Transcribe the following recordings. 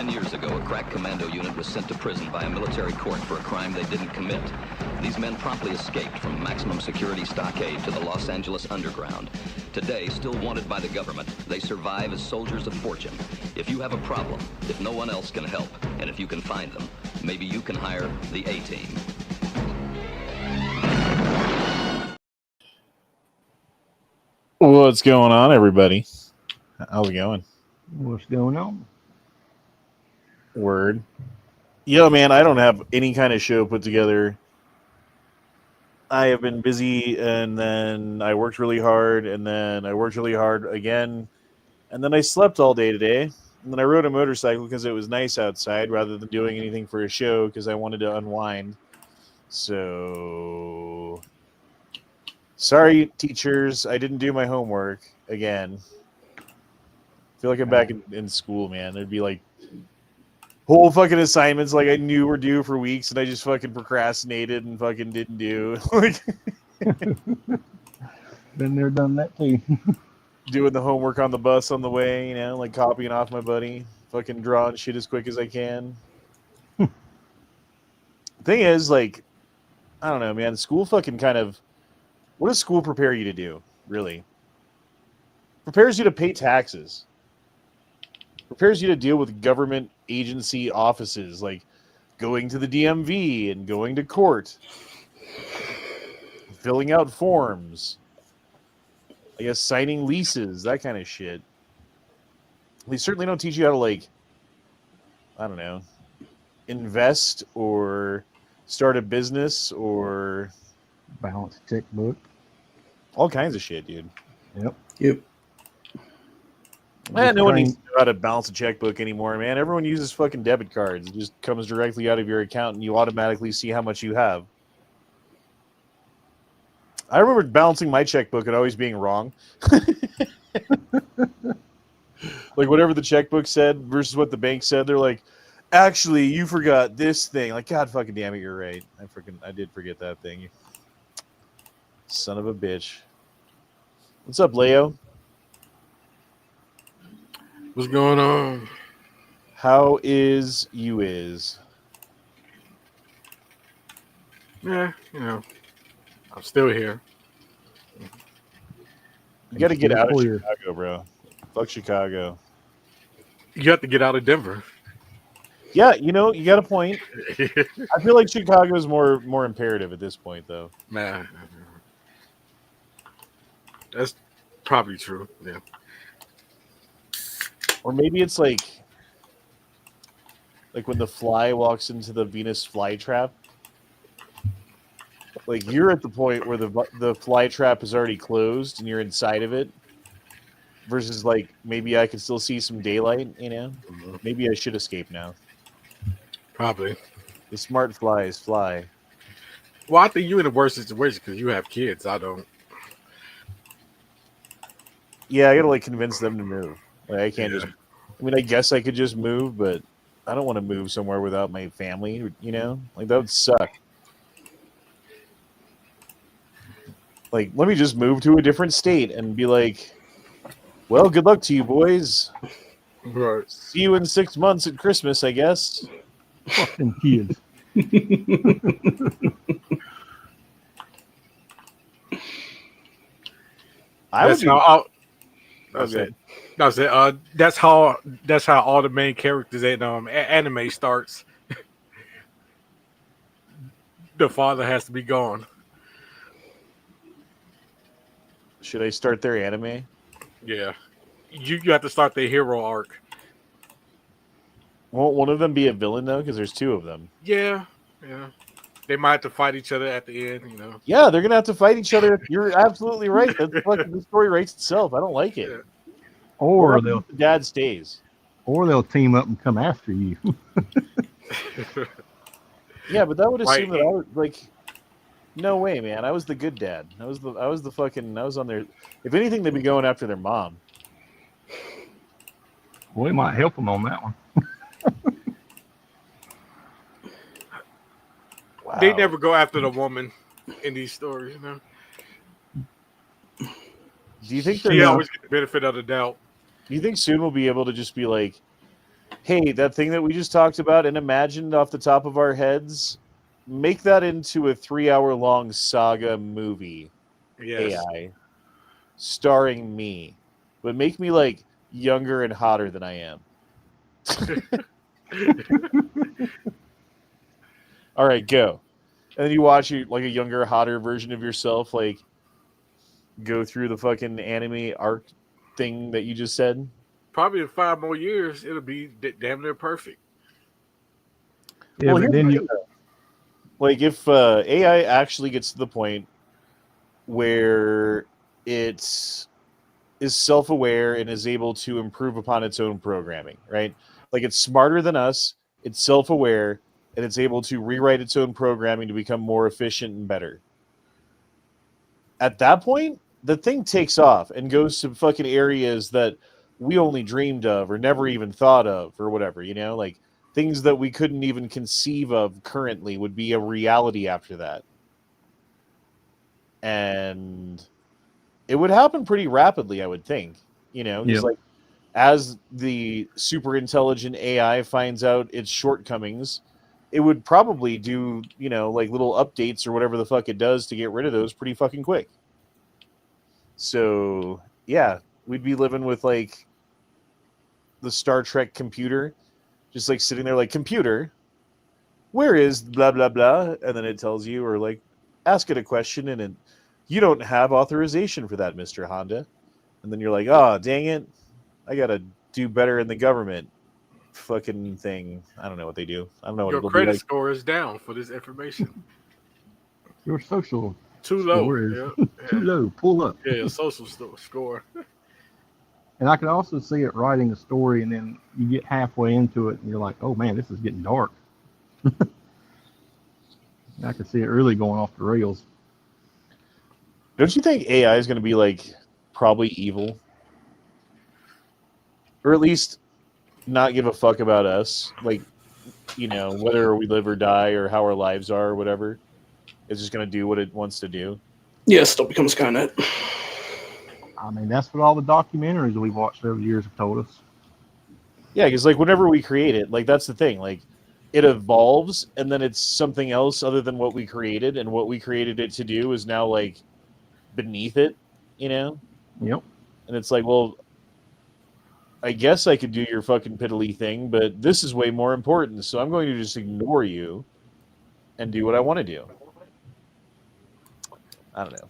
10 years ago, a crack commando unit was sent to prison by a military court for a crime they didn't commit. These men promptly escaped from maximum security stockade to the Los Angeles underground. Today, still wanted by the government, they survive as soldiers of fortune. If you have a problem, if no one else can help, and if you can find them, maybe you can hire the A-Team. What's going on, everybody? How's it going? What's going on? Word. Yo, man, I don't have any kind of show put together. I have been busy, and then I worked really hard, and then I worked really hard again, and then I slept all day today, and then I rode a motorcycle because it was nice outside rather than doing anything for a show because I wanted to unwind. So, sorry, teachers, I didn't do my homework again. I feel like I'm back in school, man. There'd be like whole fucking assignments like I knew were due for weeks, and I just fucking procrastinated and fucking didn't do. Like, been there, done that too. doing the homework on the bus on the way, you know, like copying off my buddy, fucking drawing shit as quick as I can. Thing is, like, I don't know, man. School fucking kind of. What does school prepare you to do? Really, prepares you to pay taxes. Prepares you to deal with government agency offices, like going to the DMV and going to court, filling out forms, I guess signing leases, that kind of shit. They certainly don't teach you how to, like, I don't know, invest or start a business or Balance checkbook. all kinds of shit, dude. Yep. Man, no one needs to know how to balance a checkbook anymore, man. Everyone uses fucking debit cards. It just comes directly out of your account, and you automatically see how much you have. I remember balancing my checkbook and always being wrong. Like, whatever the checkbook said versus what the bank said, they're like, actually, you forgot this thing. Like, God fucking damn it, you're right. I did forget that thing. Son of a bitch. What's up, Leo? What's going on? How is you is? Yeah, you know, I'm still here. You got to get out of Chicago, bro. Fuck Chicago. You have to get out of Denver. Yeah, you know, you got a point. I feel like Chicago is more imperative at this point, though. Man, that's probably true. Yeah. Or maybe it's like when the fly walks into the Venus flytrap. Like, you're at the point where the fly trap is already closed and you're inside of it. Versus, like, maybe I can still see some daylight, you know? Mm-hmm. Maybe I should escape now. Probably. The smart flies fly. Well, I think you're in a worse situation because you have kids. I don't. Yeah, I gotta, like, convince them to move. Like, I can't just. I mean, I guess I could just move, but I don't want to move somewhere without my family. You know, like, that would suck. Like, let me just move to a different state and be like, well, good luck to you, boys. Right. See you in 6 months at Christmas, I guess. Fucking kids. That's how all the main characters in anime starts. The father has to be gone. Should I start their anime? Yeah, you have to start the hero arc. Won't one of them be a villain though? Because there's two of them. Yeah. They might have to fight each other at the end, you know. Yeah, they're gonna have to fight each other. You're absolutely right. That's fucking, the story writes itself. I don't like it. Yeah. Or the dad stays. Or they'll team up and come after you. Yeah, but that would assume that I would, like. No way, man. I was the good dad. I was on their. If anything, they'd be going after their mom. We might help them on that one. Wow. They never go after the woman in these stories, you know. Do you think she always get the benefit of the doubt? Do you think soon we'll be able to just be like, hey, that thing that we just talked about and imagined off the top of our heads, make that into a 3-hour-long saga movie. Yes. AI, starring me, but make me like younger and hotter than I am. All right, go. And then you watch you like a younger, hotter version of yourself, like go through the fucking anime arc thing that you just said. Probably in 5 more years, it'll be damn near perfect. Yeah, Well, but here's then the you thing, though. Like if AI actually gets to the point where it's is self-aware and is able to improve upon its own programming, right? Like it's smarter than us, it's self-aware, and it's able to rewrite its own programming to become more efficient and better. At that point, the thing takes off and goes to fucking areas that we only dreamed of or never even thought of or whatever, like things that we couldn't even conceive of currently would be a reality after that. And it would happen pretty rapidly, I would think, because Yep. like as the super intelligent AI finds out its shortcomings, it would probably do, like little updates or whatever the fuck it does to get rid of those pretty fucking quick. So, yeah, we'd be living with like the Star Trek computer, just like sitting there like, computer, where is blah, blah, blah? And then it tells you, or like ask it a question, and it, you don't have authorization for that, Mr. Honda. And then you're like, oh, dang it. I got to do better in the government fucking thing. I don't know what they do. I don't know what Your it'll be credit like. score is down for this information. your social Too low. score is Yeah. too low. Pull up. Yeah, your social score. And I can also see it writing a story, and then you get halfway into it, and you're like, "Oh man, this is getting dark." I can see it really going off the rails. Don't you think AI is going to be like probably evil? Or at least not give a fuck about us? Like, whether we live or die or how our lives are or whatever. It's just going to do what it wants to do. Yeah, still becomes Skynet. I mean, that's what all the documentaries we've watched over the years have told us. Yeah, because like whenever we create it, like that's the thing. Like it evolves and then it's something else other than what we created, and what we created it to do is now like beneath it, Yep. And it's like, well, I guess I could do your fucking piddly thing, but this is way more important, so I'm going to just ignore you and do what I want to do. I don't know.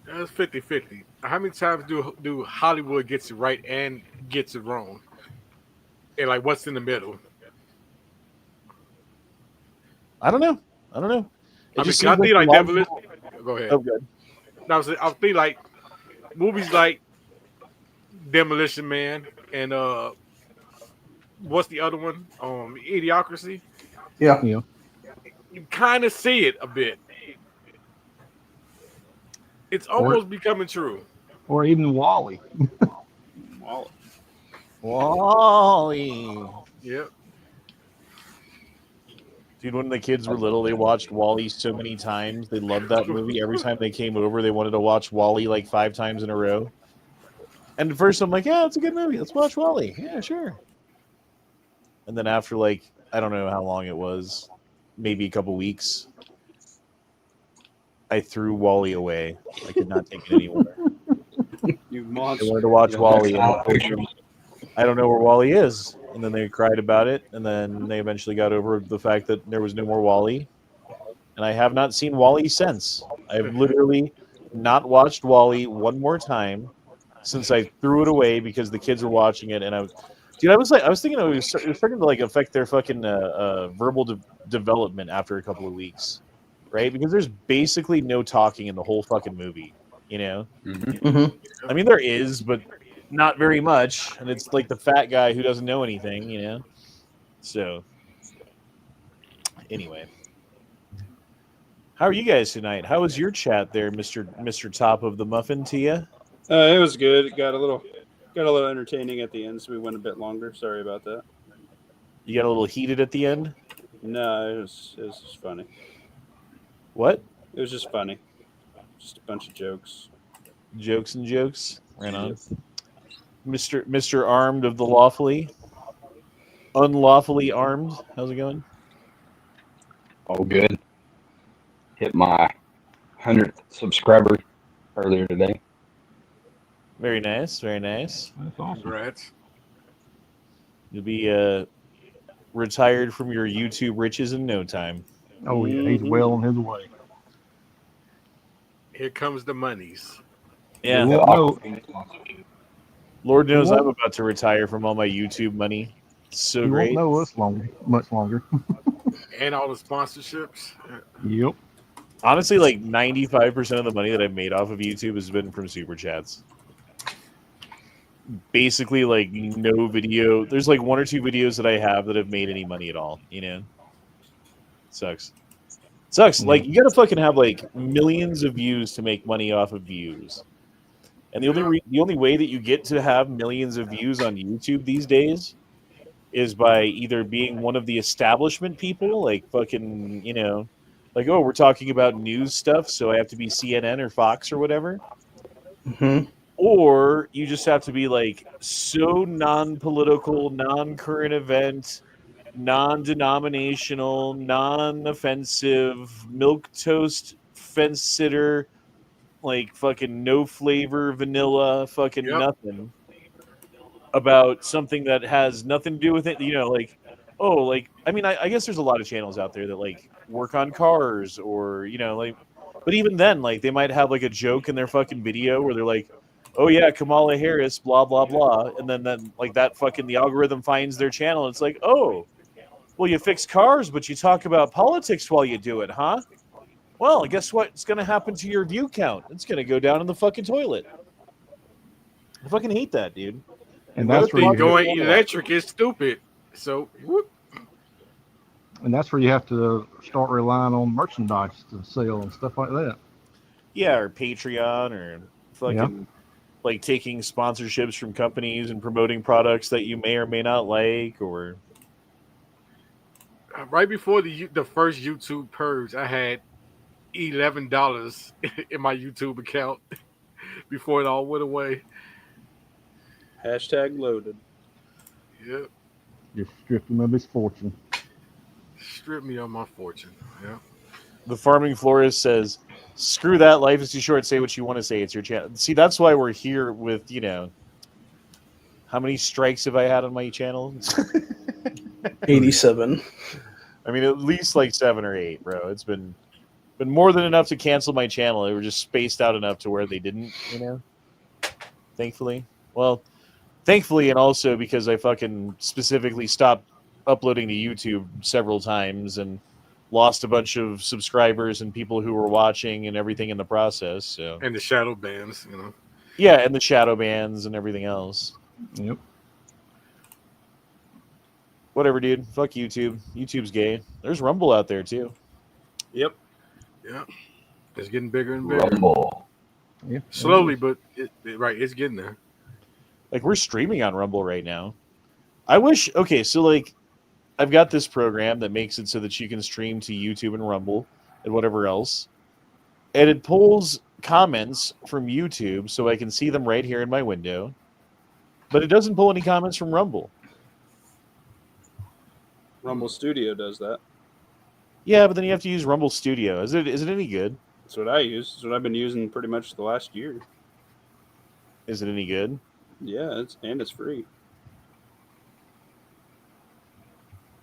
That's 50-50. How many times do Hollywood gets it right and gets it wrong? And like, what's in the middle? I don't know. I mean, Just can I seems think like a lot of Demolition? people- Go ahead. Oh, good. No, I think like movies like Demolition Man and what's the other one? Idiocracy. Yeah. You know. You kind of see it a bit. It's almost becoming true. Or even Wally. Wally. Yep. Dude, when the kids were little, they watched Wally so many times. They loved that movie. Every time they came over, they wanted to watch Wally like 5 times in a row. And at first, I'm like, yeah, it's a good movie. Let's watch Wally. Yeah, sure. And then after, like, I don't know how long it was, maybe a couple weeks, I threw Wally away. I could not take it anymore. You They monster. wanted to watch You Wally. know, And I told them, I don't know where Wally is. And then they cried about it. And then they eventually got over the fact that there was no more Wally. And I have not seen Wally since. I've literally not watched Wally one more time since I threw it away because the kids were watching it. And I was thinking it was starting to like affect their fucking verbal development after a couple of weeks, right? Because there's basically no talking in the whole fucking movie, Mm-hmm. I mean, there is, but not very much. And it's like the fat guy who doesn't know anything, So, anyway. How are you guys tonight? How was your chat there, Mr. Top of the Muffin to you? It was good. It got a little entertaining at the end, so we went a bit longer. Sorry about that. You got a little heated at the end? No, it was just funny. What? It was just funny. Just a bunch of jokes. Jokes and jokes? Right on. Mr. Armed of the Lawfully? Unlawfully Armed. How's it going? All good. Hit my 100th subscriber earlier today. Very nice. Very nice. That's awesome. Congrats. You'll be retired from your YouTube riches in no time. Oh yeah, he's well on his way. Here comes the monies. Yeah. You won't know, Lord knows won't- I'm about to retire from all my YouTube money. It's so you great. won't know us much longer. And all the sponsorships. Yep. Honestly, like 95% of the money that I've made off of YouTube has been from super chats. Basically, like no video. There's like 1 or 2 videos that I have that have made any money at all. You know, sucks. Sucks. Yeah. Like you gotta fucking have like millions of views to make money off of views. And the only way that you get to have millions of views on YouTube these days is by either being one of the establishment people, like fucking, you know, like, oh, we're talking about news stuff, so I have to be CNN or Fox or whatever. Mm-hmm. Or you just have to be like so non-political, non-current event, non-denominational, non-offensive, milquetoast fence sitter, like fucking no flavor, vanilla, fucking nothing about something that has nothing to do with it. You know, like, oh, like, I mean, I guess there's a lot of channels out there that like work on cars or, you know, like, but even then, like, they might have like a joke in their fucking video where they're like, oh yeah, Kamala Harris, blah, blah, blah. And then like that fucking, the algorithm finds their channel. And it's like, oh, well, you fix cars, but you talk about politics while you do it, huh? Well, guess what's going to happen to your view count? It's going to go down in the fucking toilet. I fucking hate that, dude. And that's where Going electric is stupid. So, whoop. And that's where you have to start relying on merchandise to sell and stuff like that. Yeah, or Patreon or fucking like taking sponsorships from companies and promoting products that you may or may not like, or Right before the first YouTube purge, I had $11 in my YouTube account before it all went away. Hashtag loaded. Yep. Just stripped him of his fortune. Strip me of my fortune. Yeah. the farming florist says, screw that, life is too short, say what you want to say, it's your channel. See, that's why we're here with, you know, how many strikes have I had on my channel? 87. I mean, at least like 7 or 8, bro. It's been more than enough to cancel my channel. They were just spaced out enough to where they didn't, you know, thankfully. Well, thankfully, and also because I fucking specifically stopped uploading to YouTube several times and lost a bunch of subscribers and people who were watching and everything in the process. So, and the shadow bans, you know. Yeah, and the shadow bans and everything else. Yep. Whatever, dude. Fuck YouTube. YouTube's gay. There's Rumble out there too. Yep. Yeah. It's getting bigger and bigger. Rumble. Yeah. Slowly, but it's getting there. Like, we're streaming on Rumble right now. I wish, okay, so like, I've got this program that makes it so that you can stream to YouTube and Rumble and whatever else. And it pulls comments from YouTube so I can see them right here in my window. But it doesn't pull any comments from Rumble. Rumble Studio does that. Yeah, but then you have to use Rumble Studio. Is it any good? That's what I use. That's what I've been using pretty much the last year. Is it any good? Yeah, it's free.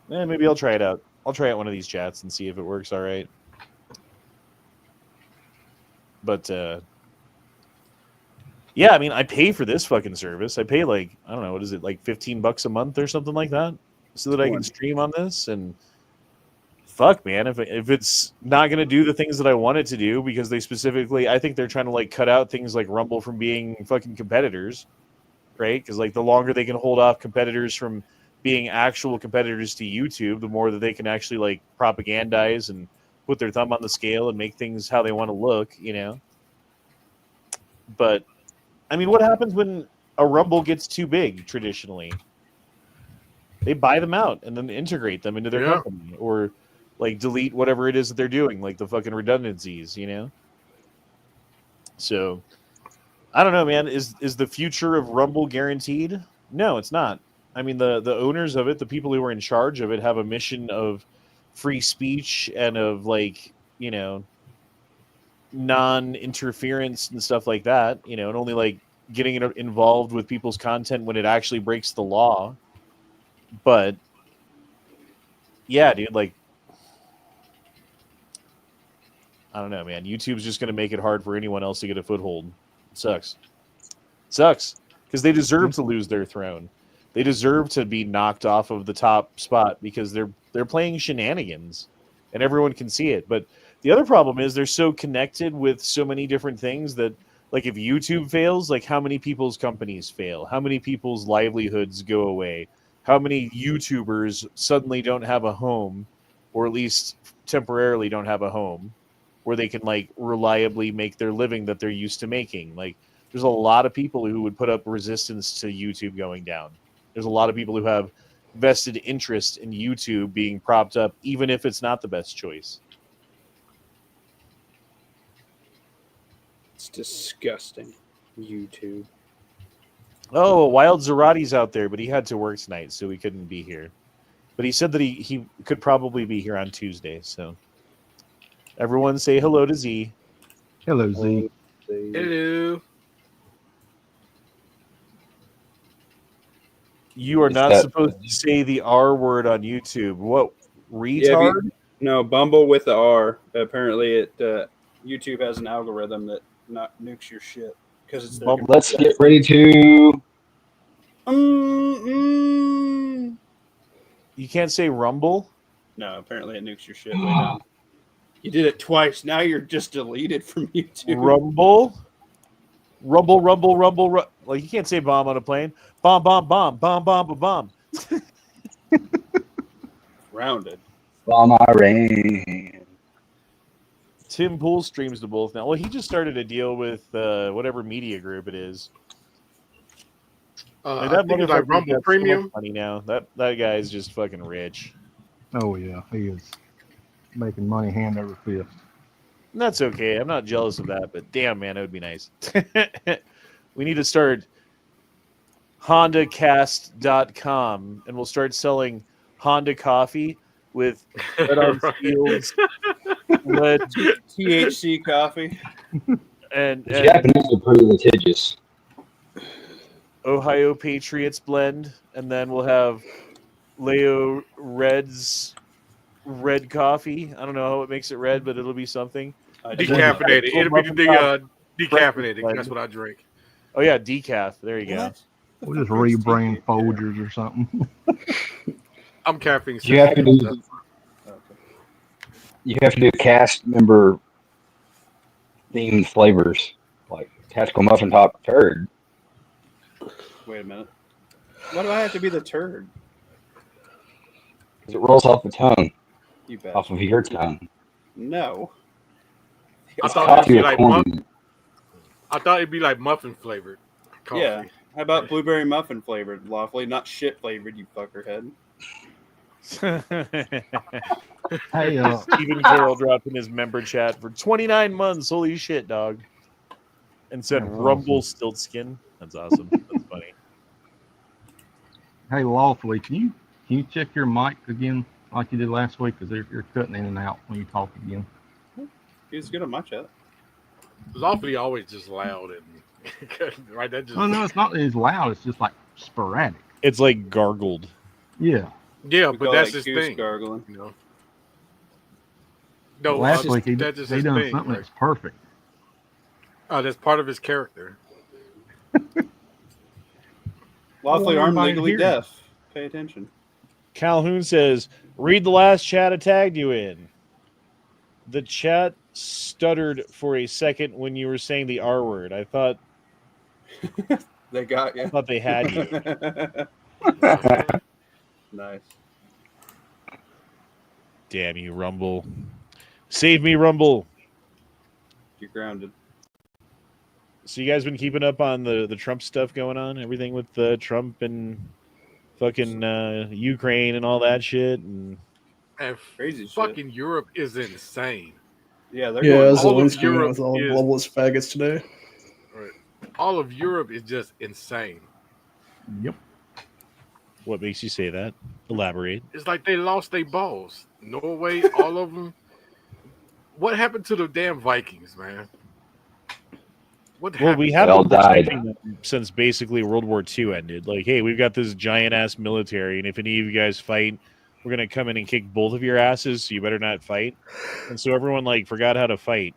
Maybe I'll try it out. I'll try out one of these chats and see if it works all right. But, yeah, I mean, I pay for this fucking service. I pay like, I don't know, what is it, like $15 a month or something like that? So that I can stream on this. And fuck, man, if it's not going to do the things that I want it to do, because they specifically, I think they're trying to like cut out things like Rumble from being fucking competitors, right? Because like the longer they can hold off competitors from being actual competitors to YouTube, the more that they can actually like propagandize and put their thumb on the scale and make things how they want to look, you know? But, I mean, what happens when a Rumble gets too big traditionally? They buy them out and then integrate them into their company, or like delete whatever it is that they're doing, like the fucking redundancies, you know? So, I don't know, man. Is the future of Rumble guaranteed? No, it's not. I mean, the owners of it, the people who are in charge of it, have a mission of free speech and of, like, you know, non-interference and stuff like that, you know, and only, like, getting involved with people's content when it actually breaks the law. But yeah, dude, like, I don't know, man. YouTube's just going to make it hard for anyone else to get a foothold. It sucks. Because they deserve to lose their throne. They deserve to be knocked off of the top spot because they're playing shenanigans, and everyone can see it. But the other problem is they're so connected with so many different things that, like, if YouTube fails, like, how many people's companies fail? How many people's livelihoods go away? How many YouTubers suddenly don't have a home, or at least temporarily don't have a home, where they can, like, reliably make their living that they're used to making? Like, there's a lot of people who would put up resistance to YouTube going down. There's a lot of people who have vested interest in YouTube being propped up, even if it's not the best choice. It's disgusting. YouTube. Oh, Wild Zarati's out there, but he had to work tonight, so he couldn't be here. But he said that he could probably be here on Tuesday, so everyone say hello to Z. Hello, Z. Hello. You are not supposed to say the R word on YouTube. What, retard? No, Bumble with the R. Apparently, YouTube has an algorithm that nukes your shit because it's. Let's get ready to. You can't say Rumble? No, apparently it nukes your shit way down. You did it twice. Now you're just deleted from YouTube. Rumble? Rumble. Like, you can't say bomb on a plane. Bomb. Rounded. Bomb Iran. Tim Pool streams to both now. Well, he just started a deal with whatever media group it is. I think it's like Rumble Premium. Money now. That guy is just fucking rich. Oh yeah, he is making money hand over fist. And that's okay. I'm not jealous of that, but damn, man, it would be nice. We need to start HondaCast.com, and we'll start selling Honda coffee with red on steels, lead, THC coffee, and Japanese are pretty litigious. Ohio Patriots blend, and then we'll have Leo Red's red coffee. I don't know how it makes it red, but it'll be something. Decaffeinated. It'll be the decaffeinated. That's what I drink. Oh yeah, decaf. There you go. We'll just rebrand Folgers or something. I'm caffeine. You have to do cast member themed flavors, like tactical muffin top turd. Wait a minute. Why do I have to be the turd? Because it rolls off the tongue, You bet. off of your tongue. No. I It's thought coffee it'd be or like corn. I thought it'd be like muffin flavored coffee. Yeah. How about blueberry muffin flavored, lawfully, not shit flavored, you fuckerhead. Hey, Stephen Carroll dropped in his member chat for 29 months. Holy shit, dog. And said That's Rumble awesome. Stiltskin. That's awesome. That's funny. hey, lawfully, can you check your mic again like you did last week? Because you're cutting in and out when you talk again. He was good on my chat. It's awfully always just loud and right. That just Oh no, it's not as loud. It's just like sporadic. It's like gargled. Yeah. yeah, We but call that's that his goose thing. gargling. You know. No, Last week he that's just done his thing. something Right? that's perfect. That's part of his character. Lawfully armed, everybody legally hear deaf. Pay attention. Calhoun says, read the last chat I tagged you in. The chat stuttered for a second when you were saying the R word. I thought They got you. they had you. Nice. Damn you, Rumble. Save me, Rumble. You're grounded. So you guys been keeping up on the Trump stuff going on? Everything with Trump and fucking Ukraine and all that shit? And And Crazy shit. fucking Europe is insane. Yeah, they're Yeah, going all of Zelensky Europe with all the is- globalist faggots today. All of Europe is just insane. Yep. What makes you say that? Elaborate. It's like they lost their balls. Norway, all of them. What happened to the damn Vikings, man? What Well, we happened? have They all been died. protecting them since basically World War II ended. Like, hey, we've got this giant ass military, and if any of you guys fight, we're gonna come in and kick both of your asses. So you better not fight. And so everyone like forgot how to fight.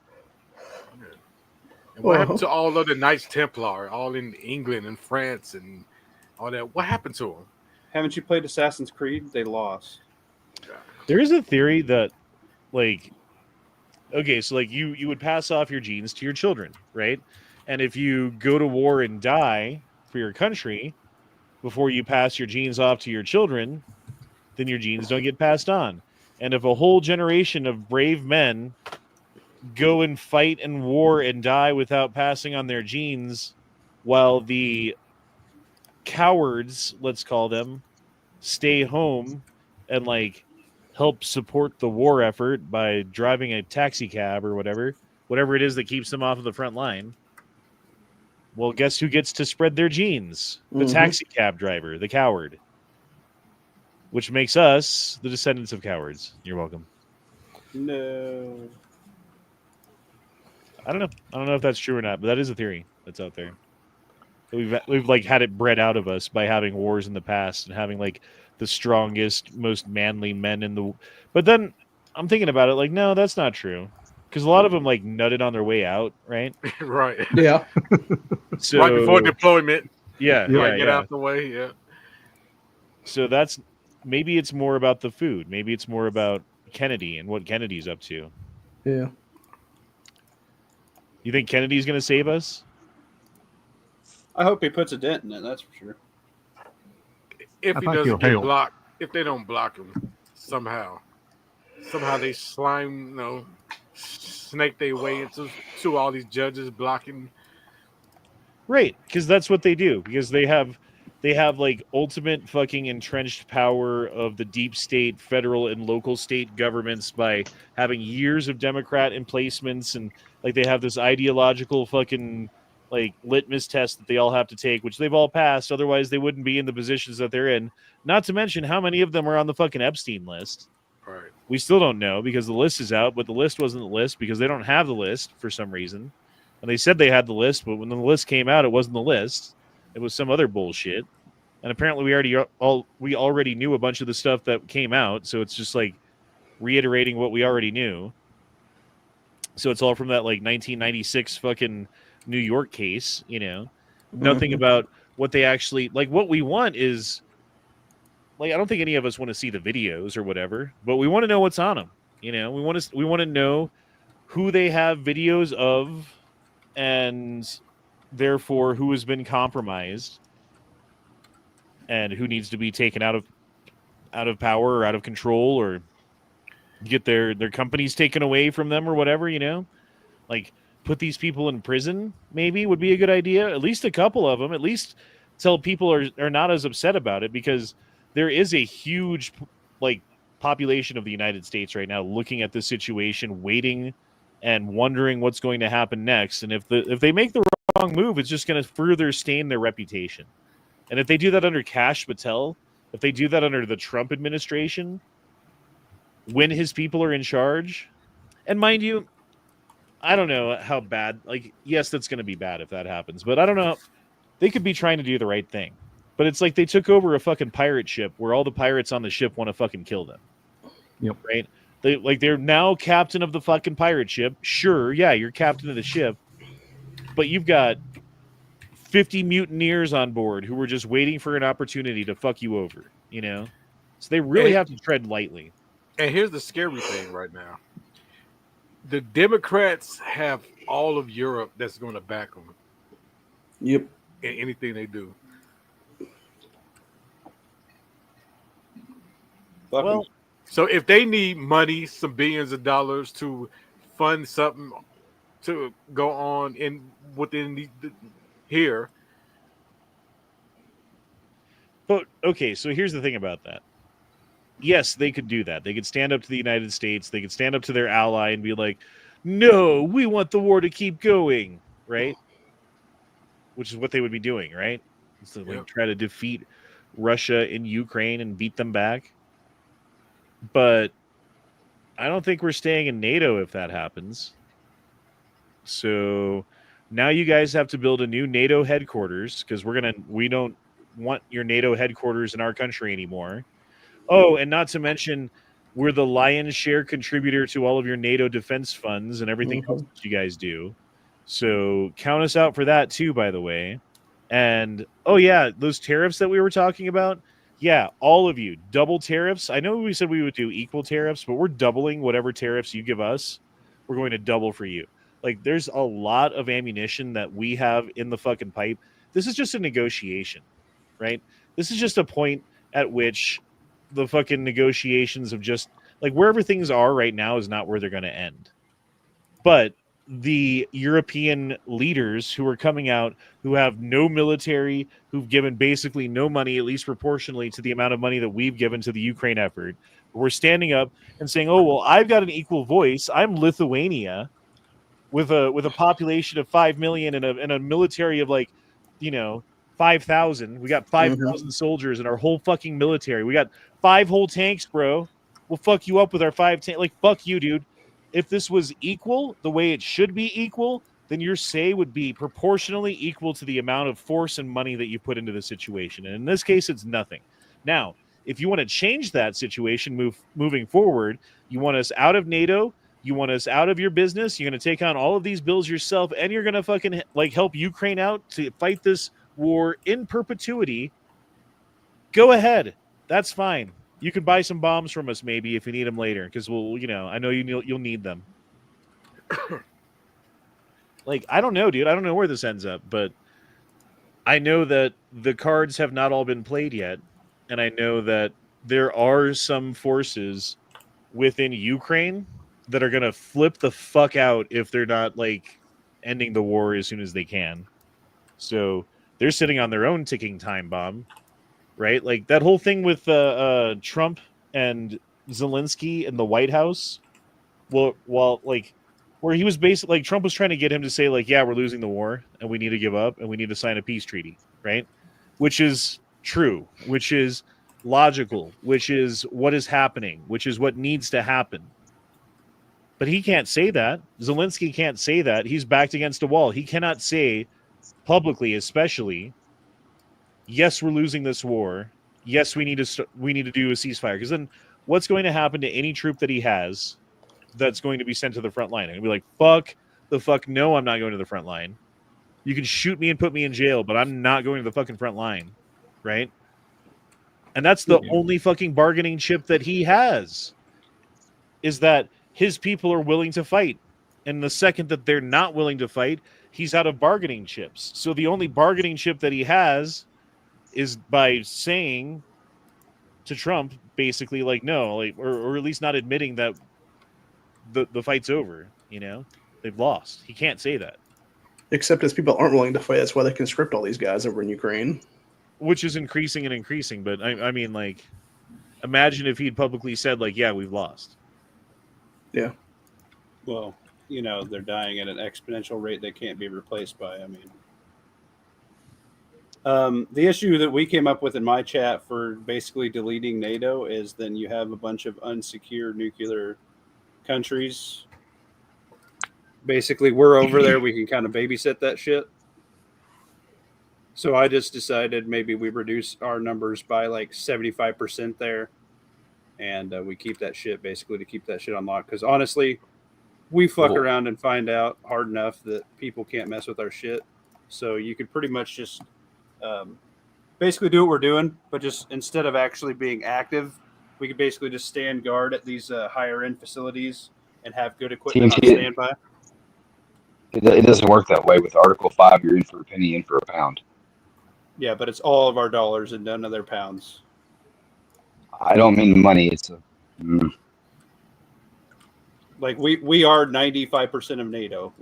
And what happened to all of the Knights Templar, all in England and France and all that? What happened to them? Haven't you played Assassin's Creed? They lost. There is a theory that, like, okay, so like you would pass off your genes to your children, right? And if you go to war and die for your country before you pass your genes off to your children, then your genes don't get passed on. And if a whole generation of brave men go and fight in war and die without passing on their genes, while the cowards, let's call them, stay home and like help support the war effort by driving a taxi cab or whatever it is that keeps them off of the front line. Well, guess who gets to spread their genes? The taxi cab driver, the coward. Which makes us the descendants of cowards. You're welcome. No. I don't know if that's true or not, but that is a theory that's out there. We've like had it bred out of us by having wars in the past and having like the strongest, most manly men in the. But then I'm thinking about it, like, no, that's not true, because a lot of them like nutted on their way out, right? Right. Yeah. So Right before deployment. yeah, Get out the way. Yeah. So that's maybe it's more about the food. Maybe it's more about Kennedy and what Kennedy's up to. Yeah. You think Kennedy's going to save us? I hope he puts a dent in it. That's for sure. If I he think doesn't he'll get help. blocked, if they don't block him somehow they slime, snake their way into all these judges blocking. Right, because that's what they do. Because they have like ultimate fucking entrenched power of the deep state, federal and local state governments by having years of Democrat emplacements, and like they have this ideological fucking like litmus test that they all have to take, which they've all passed. Otherwise, they wouldn't be in the positions that they're in. Not to mention how many of them are on the fucking Epstein list. Right. We still don't know because the list is out, but the list wasn't the list because they don't have the list for some reason. And they said they had the list, but when the list came out, it wasn't the list. It was some other bullshit. And apparently we already knew a bunch of the stuff that came out, so it's just like reiterating what we already knew. So it's all from that like 1996 fucking New York case, Nothing about what they actually like. What we want is like, I don't think any of us want to see the videos or whatever, but we want to know what's on them. We want to know who they have videos of, and therefore who has been compromised and who needs to be taken out of power or out of control, or get their companies taken away from them or whatever, like put these people in prison maybe would be a good idea. At least a couple of them, at least till people are not as upset about it, because there is a huge like population of the United States right now looking at this situation, waiting and wondering what's going to happen next. And if they make the wrong move, it's just going to further stain their reputation. And if they do that under Kash Patel, if they do that under the Trump administration, when his people are in charge, and mind you, I don't know how bad, like, yes, that's going to be bad if that happens, but I don't know. They could be trying to do the right thing. But it's like they took over a fucking pirate ship where all the pirates on the ship want to fucking kill them. Yep. Right? They're now captain of the fucking pirate ship. Sure, yeah, you're captain of the ship, but you've got 50 mutineers on board who were just waiting for an opportunity to fuck you over, So they really have to tread lightly. And here's the scary thing right now. The Democrats have all of Europe that's going to back them. Yep. In anything they do. Well, so if they need money, some billions of dollars to fund something to go on within here. But okay, so here's the thing about that. Yes, they could do that. They could stand up to the United States. They could stand up to their ally and be like, no, we want the war to keep going, right? Which is what they would be doing, right? So try to defeat Russia in Ukraine and beat them back. But I don't think we're staying in NATO if that happens. So now you guys have to build a new NATO headquarters because we don't want your NATO headquarters in our country anymore. Oh, and not to mention, we're the lion's share contributor to all of your NATO defense funds and everything else that you guys do. So count us out for that too, by the way. And oh yeah, those tariffs that we were talking about. Yeah, all of you, double tariffs. I know we said we would do equal tariffs, but we're doubling whatever tariffs you give us. We're going to double for you. Like, there's a lot of ammunition that we have in the fucking pipe. This is just a negotiation, right? This is just a point at which the fucking negotiations of just, like, wherever things are right now is not where they're going to end. But the European leaders who are coming out, who have no military, who've given basically no money, at least proportionally to the amount of money that we've given to the Ukraine effort, we're standing up and saying, oh, well, I've got an equal voice. I'm Lithuania with a population of 5 million and a military of 5,000. We got 5,000 soldiers in our whole fucking military. We got 5 whole tanks, bro. We'll fuck you up with our 5 tanks. Like, fuck you, dude. If this was equal, the way it should be equal, then your say would be proportionally equal to the amount of force and money that you put into the situation. And in this case, it's nothing. Now, if you want to change that situation moving forward, you want us out of NATO, you want us out of your business, you're going to take on all of these bills yourself, and you're going to fucking help Ukraine out to fight this war in perpetuity, go ahead. That's fine. You can buy some bombs from us maybe if you need them later, because I know you'll need them. I don't know, dude. I don't know where this ends up, but I know that the cards have not all been played yet, and I know that there are some forces within Ukraine that are going to flip the fuck out if they're not ending the war as soon as they can. So they're sitting on their own ticking time bomb, right? Like that whole thing with Trump and Zelensky in the White House. Where he was basically Trump was trying to get him to say yeah, we're losing the war and we need to give up and we need to sign a peace treaty, right? Which is true, which is logical, which is what is happening, which is what needs to happen. But he can't say that. Zelensky can't say that. He's backed against a wall. He cannot say publicly, especially, yes, we're losing this war. Yes, we need to do a ceasefire. Because then what's going to happen to any troop that he has that's going to be sent to the front line? And he'll be like, fuck the fuck no, I'm not going to the front line. You can shoot me and put me in jail, but I'm not going to the fucking front line, right? And that's the only fucking bargaining chip that he has, is that his people are willing to fight. And the second that they're not willing to fight, he's out of bargaining chips. So the only bargaining chip that he has is by saying to Trump, basically, no, or at least not admitting that the fight's over. They've lost. He can't say that. Except his people aren't willing to fight. That's why they conscript all these guys over in Ukraine. Which is increasing and increasing. But I mean, imagine if he'd publicly said, yeah, we've lost. Yeah. Well, they're dying at an exponential rate that can't be replaced by. The issue that we came up with in my chat for basically deleting NATO is then you have a bunch of unsecured nuclear countries. Basically, we're over there. We can kind of babysit that shit. So I just decided maybe we reduce our numbers by 75% there. And we keep that shit basically to keep that shit unlocked. Because honestly, we fuck around and find out hard enough that people can't mess with our shit. So you could pretty much just basically do what we're doing, but just instead of actually being active, we could basically just stand guard at these higher end facilities and have good equipment on standby. It doesn't work that way. With Article 5, you're in for a penny, in for a pound. Yeah, but it's all of our dollars and none of their pounds. I don't mean the money. It's we are 95% of NATO.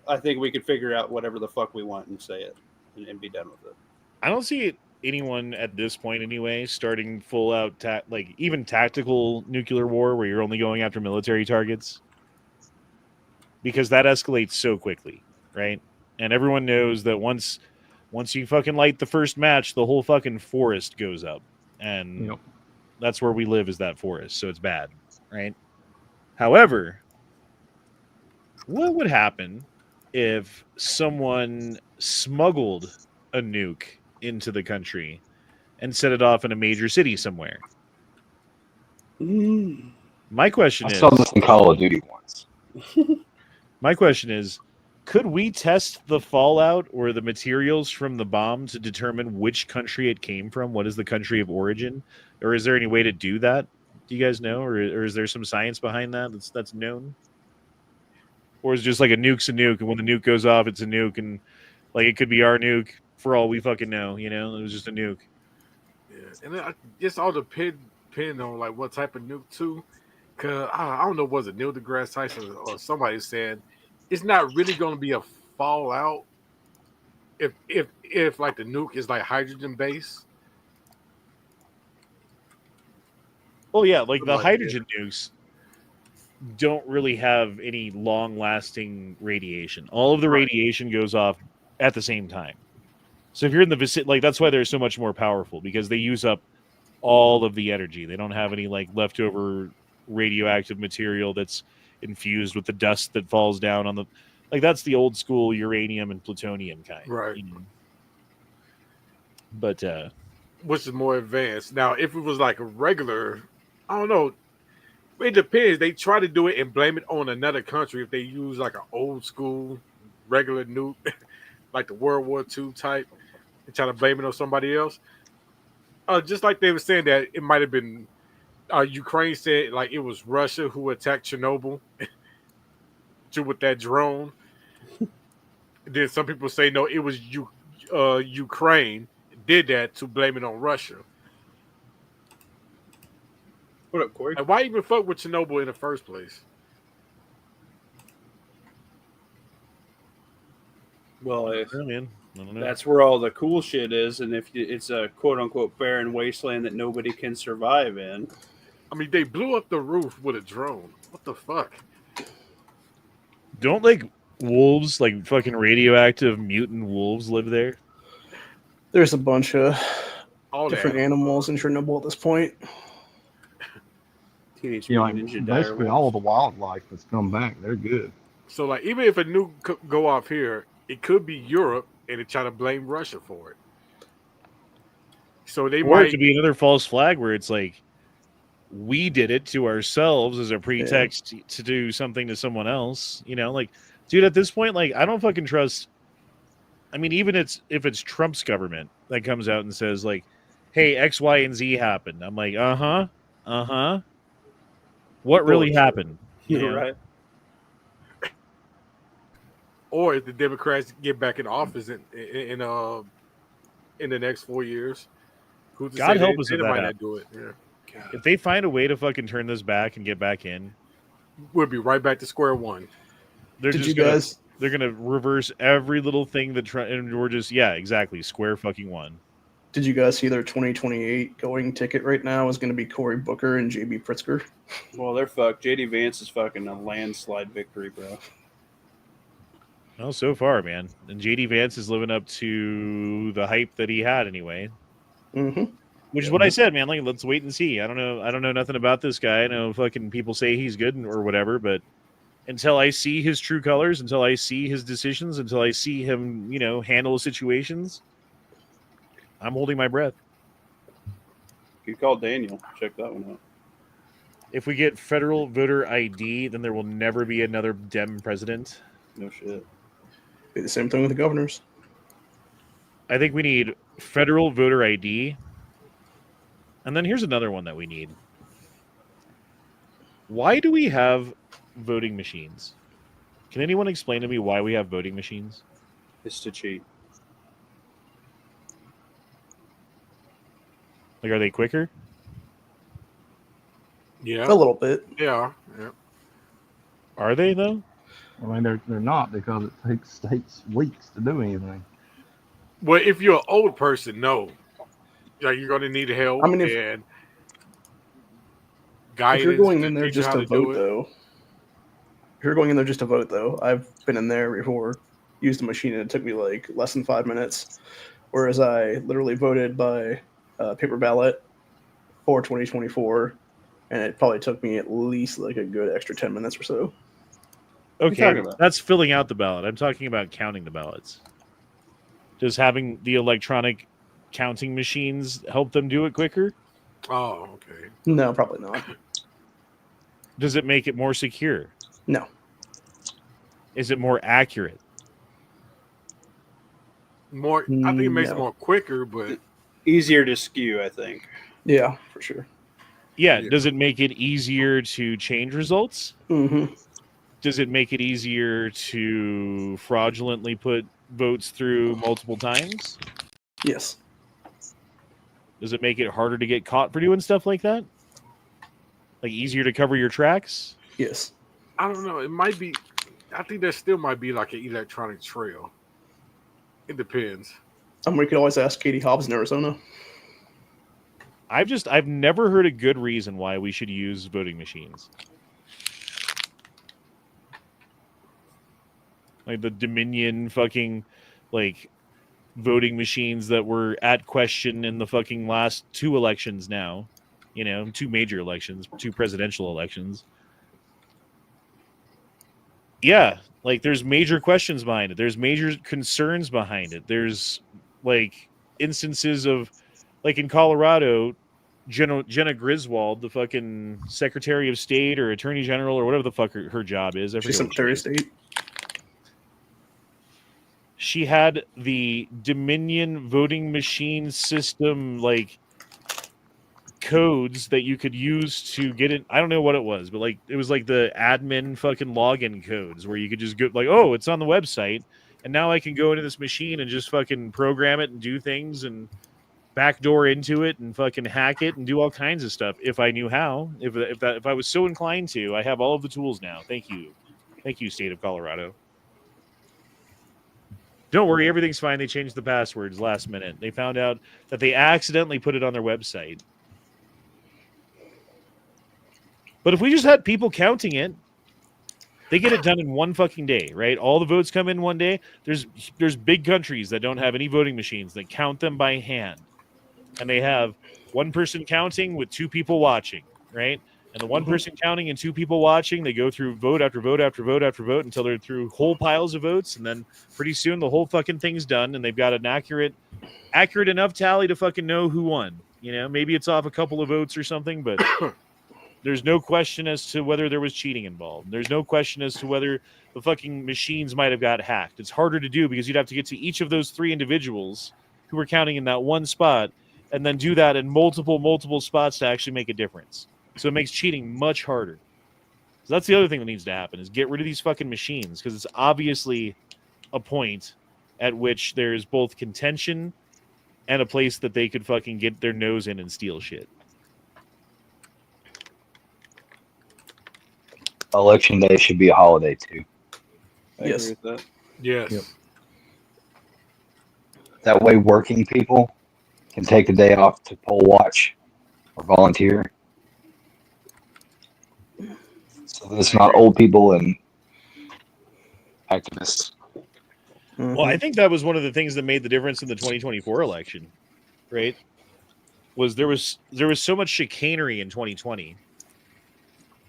I think we could figure out whatever the fuck we want and say it and be done with it. I don't see anyone at this point anyway starting full out even tactical nuclear war where you're only going after military targets, because that escalates so quickly, right? And everyone knows that once once you fucking light the first match, the whole fucking forest goes up. And Yep. that's where we live, is that forest. So it's bad, right? However, what would happen if someone smuggled a nuke into the country and set it off in a major city somewhere? My question I is, saw this in Call of Duty once. could we test the fallout or the materials from the bomb to determine which country it came from? What is the country of origin? Or is there any way to do that? Do you guys know? Or is there some science behind that that's known? Or is it just like a nuke's a nuke, and when the nuke goes off, it's a nuke, and like it could be our nuke for all we fucking know, you know? It was just a nuke. Yeah, and then it's all depend on like what type of nuke too. Cause I don't know, was it Neil deGrasse Tyson or somebody saying it's not really going to be a fallout if like the nuke is like hydrogen based. Well, yeah, like the Like, hydrogen nukes don't really have any long-lasting radiation. All of the radiation goes off at the same time. So if you're in the vicinity, like that's why they're so much more powerful, because they use up all of the energy. They don't have any like leftover radioactive material that's infused with the dust that falls down on the, like that's the old school uranium and plutonium kind, Right. you know? But which is more advanced. Now, if it was like a regular, I don't know. It depends. They try to do it and blame it on another country if they use like an old school regular nuke, like the World War II type, and try to blame it on somebody else. Just like they were saying that it might have been Ukraine said like it was Russia who attacked Chernobyl with that drone. Then some people say no, it was Ukraine did that to blame it on Russia. What up, Corey? Like, why even fuck with Chernobyl in the first place? Well, I don't know. that's where all the cool shit is, and if it's a quote unquote barren wasteland that nobody can survive in. I mean, they blew up the roof with a drone. What the fuck? Don't like wolves, like fucking radioactive mutant wolves, live there? There's a bunch of All different that. animals in Chernobyl at this point. Teenage You know, like Mutant Ninja basically Direwolf. all of the wildlife that's come back, they're good. So, like, even if a nuke go off here, it could be Europe, and they try to blame Russia for it. So they Or it might. could be another false flag where it's like we did it to ourselves as a pretext to do something to someone else. You know, like, dude, at this point, like, I don't fucking trust. I mean, even if it's Trump's government that comes out and says like, "Hey, X, Y, and Z happened," I'm like, what really Bullshit. happened? You You're know? right. Or if the Democrats get back in office in the next 4 years, who's to God say help us they if that might not happens. do it? Yeah. If they find a way to fucking turn this back and get back in, We'll be right back to square one. they're Did just you gonna, guys? they're gonna reverse every little thing that and we're just exactly square fucking one. Did you guys see their 2028 going ticket right now is going to be Cory Booker and JB Pritzker? Well, they're fucked. JD Vance is fucking a landslide victory, bro. Well, so far, man, and JD Vance is living up to the hype that he had anyway. Mm-hmm. Which is what I said, man. Like, let's wait and see. I don't know nothing about this guy. I know fucking people say he's good or whatever, but until I see his true colors, until I see his decisions, until I see him, handle situations, I'm holding my breath. You call Daniel. Check that one out. If we get federal voter ID, then there will never be another Dem president. No shit. Be the same thing with the governors. I think we need federal voter ID. And then here's another one that we need. Why do we have voting machines? Can anyone explain to me why we have voting machines? It's to cheat. Like, are they quicker? Yeah. A little bit. Yeah. Are they, though? I mean, they're not, because it takes weeks to do anything. Well, if you're an old person, no. Like, you're going to need help I mean, and guidance. If you're going in to there teach you just how to do vote, it. though, I've been in there before. used the machine and it took me like less than 5 minutes. Whereas I literally voted by paper ballot for 2024, and it probably took me at least like a good extra 10 minutes or so. are you Okay, talking about? that's filling out the ballot. I'm talking about counting the ballots. Does having the electronic counting machines help them do it quicker? Oh, okay. No, probably not. Does it make it more secure? No. Is it more accurate? More, I think it makes it No. more quicker, but Easier to skew, I think. Yeah, for sure. Yeah. Yeah. Does it make it easier to change results? Mm-hmm. Does it make it easier to fraudulently put votes through multiple times? Yes. Does it make it harder to get caught for doing stuff like that? Like easier to cover your tracks? Yes. I don't know. It might be. I think there still might be like an electronic trail. It depends. We could always ask Katie Hobbs in Arizona. I've never heard a good reason why we should use voting machines. Like the Dominion fucking like voting machines that were at question in the fucking last 2 elections now. 2 major elections, 2 presidential elections. Yeah, like there's major questions behind it. There's major concerns behind it. There's like instances of like in Colorado, Jenna Griswold, the fucking Secretary of State or Attorney General or whatever the fuck her job is. She's Secretary of State. She had the Dominion voting machine system like codes that you could use to get it. I don't know what it was, but like it was like the admin fucking login codes where you could just go like, oh, it's on the website, and now I can go into this machine and just fucking program it and do things and backdoor into it and fucking hack it and do all kinds of stuff if I knew how. If I was so inclined to, I have all of the tools now. Thank you, State of Colorado. Don't worry, everything's fine. They changed the passwords last minute. They found out that they accidentally put it on their website. But if we just had people counting it, they get it done in one fucking day, right? All the votes come in one day. There's big countries that don't have any voting machines that count them by hand. And they have one person counting with 2 people watching, right? And the one person counting and 2 people watching, they go through vote after vote after vote after vote until they're through whole piles of votes. And then pretty soon the whole fucking thing's done. And they've got an accurate enough tally to fucking know who won. Maybe it's off a couple of votes or something, but there's no question as to whether there was cheating involved. There's no question as to whether the fucking machines might have got hacked. It's harder to do because you'd have to get to each of those 3 individuals who were counting in that one spot and then do that in multiple spots to actually make a difference. So it makes cheating much harder. So that's the other thing that needs to happen is get rid of these fucking machines because it's obviously a point at which there's both contention and a place that they could fucking get their nose in and steal shit. Election day should be a holiday too. I Yes. agree with that. Yes. Yep. That way, working people can take the day off to poll watch or volunteer. So that it's not old people and activists. Well, I think that was one of the things that made the difference in the 2024 election, right? Was there was so much chicanery in 2020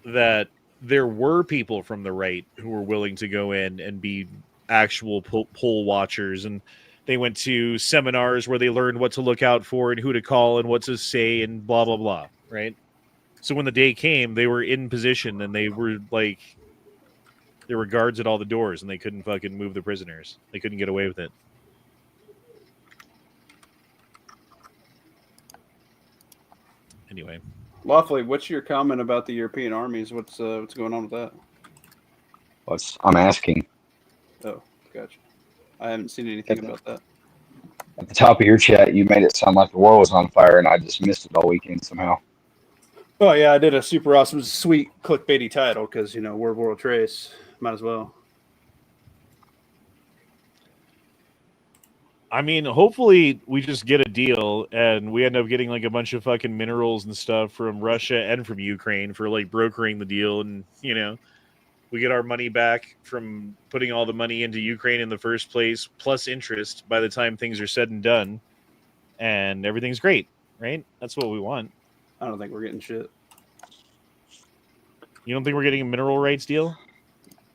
that there were people from the right who were willing to go in and be actual poll watchers, and they went to seminars where they learned what to look out for and who to call and what to say and blah blah blah, right? So when the day came, they were in position and they were like, there were guards at all the doors and they couldn't fucking move the prisoners. They couldn't get away with it. Anyway. Lawfully, what's your comment about the European armies? What's going on with that? I'm asking. Oh, gotcha. I haven't seen anything about that. At the top of your chat, you made it sound like the world was on fire, and I just missed it all weekend somehow. Oh yeah, I did a super awesome, sweet clickbaity title because we're World Trace. Might as well. I mean, hopefully we just get a deal and we end up getting like a bunch of fucking minerals and stuff from Russia and from Ukraine for like brokering the deal, and we We get our money back from putting all the money into Ukraine in the first place, plus interest by the time things are said and done, and everything's great, right? That's what we want. I don't think we're getting shit. You don't think we're getting a mineral rights deal?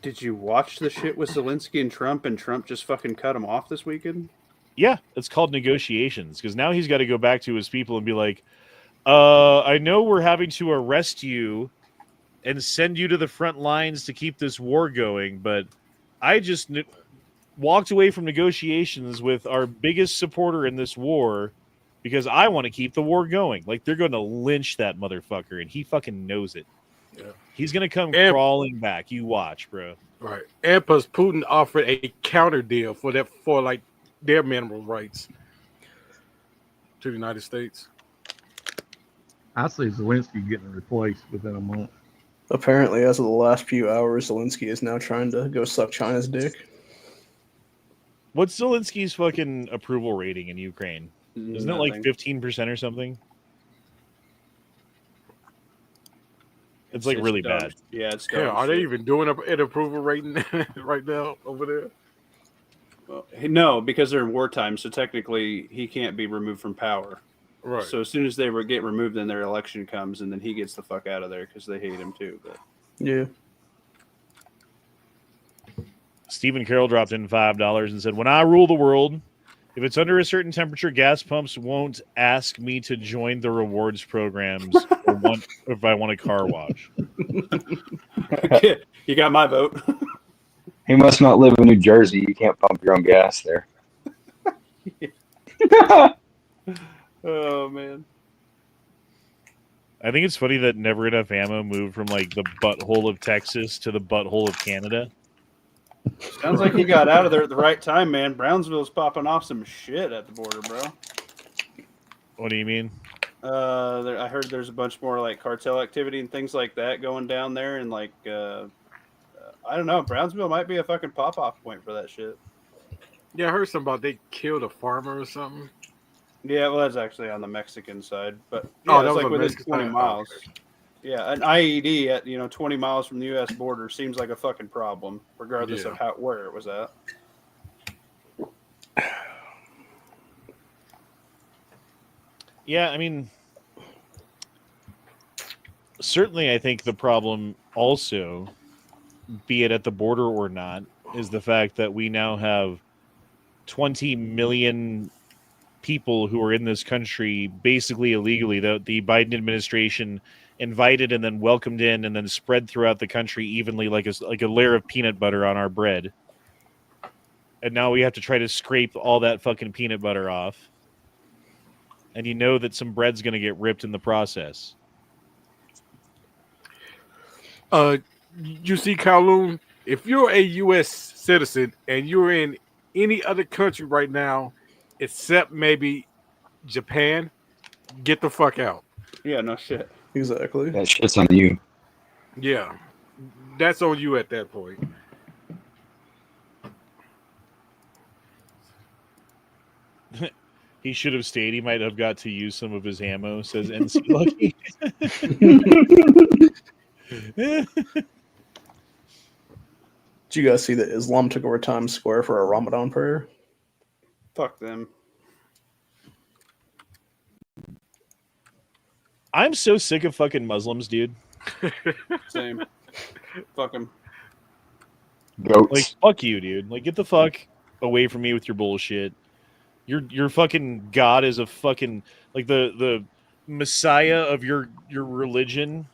Did you watch the shit with Zelensky and Trump just fucking cut him off this weekend? Yeah, it's called negotiations, because now he's got to go back to his people and be like, I know we're having to arrest you and send you to the front lines to keep this war going, but I just walked away from negotiations with our biggest supporter in this war because I want to keep the war going. Like, they're going to lynch that motherfucker, and he fucking knows it. Yeah. He's going to come crawling back. You watch, bro. Right. And plus, Putin offered a counter deal for like their mineral rights to the United States. I see Zelensky getting replaced within a month. Apparently, as of the last few hours, Zelensky is now trying to go suck China's dick. What's Zelensky's fucking approval rating in Ukraine? Isn't it like 15% or something? It's like really dumb. bad. Yeah, it's Yeah, dumb are they shit. even doing an approval rating right now over there? Well, no, because they're in wartime, so technically he can't be removed from power. Right. So as soon as they get removed, then their election comes, and then he gets the fuck out of there because they hate him too. But Yeah. Stephen Carroll dropped in $5 and said, "When I rule the world, if it's under a certain temperature, gas pumps won't ask me to join the rewards programs if I want a car wash." you got my vote. He must not live in New Jersey. You can't pump your own gas there. Oh man. I think it's funny that Never Enough Ammo moved from like the butthole of Texas to the butthole of Canada. Sounds like he got out of there at the right time, man. Brownsville's popping off some shit at the border, bro. What do you mean? I heard there's a bunch more like cartel activity and things like that going down there, and like I don't know, Brownsville might be a fucking pop-off point for that shit. Yeah, I heard something about they killed a farmer or something. Yeah, well, that's actually on the Mexican side, but Oh, yeah, that it's was like on within Mexican 20 side. miles. Oh, okay. Yeah, an IED at 20 miles from the U.S. border seems like a fucking problem, regardless Yeah. of where it was at. Yeah, I mean, certainly I think the problem also, be it at the border or not, is the fact that we now have 20 million people who are in this country basically illegally that the Biden administration invited and then welcomed in and then spread throughout the country evenly like a layer of peanut butter on our bread. And now we have to try to scrape all that fucking peanut butter off. And you know that some bread's going to get ripped in the process. You see, Kowloon, if you're a U.S. citizen and you're in any other country right now, except maybe Japan, get the fuck out. Yeah, no shit. Exactly. That shit's on you. Yeah, that's on you at that point. He should have stayed. He might have got to use some of his ammo, says NC Lucky. Did you guys see that Islam took over Times Square for a Ramadan prayer? Fuck them. I'm so sick of fucking Muslims, dude. Same. Fuck them. Goats. Like, fuck you, dude. Like, get the fuck away from me with your bullshit. Your fucking God is a fucking, like, the Messiah of your religion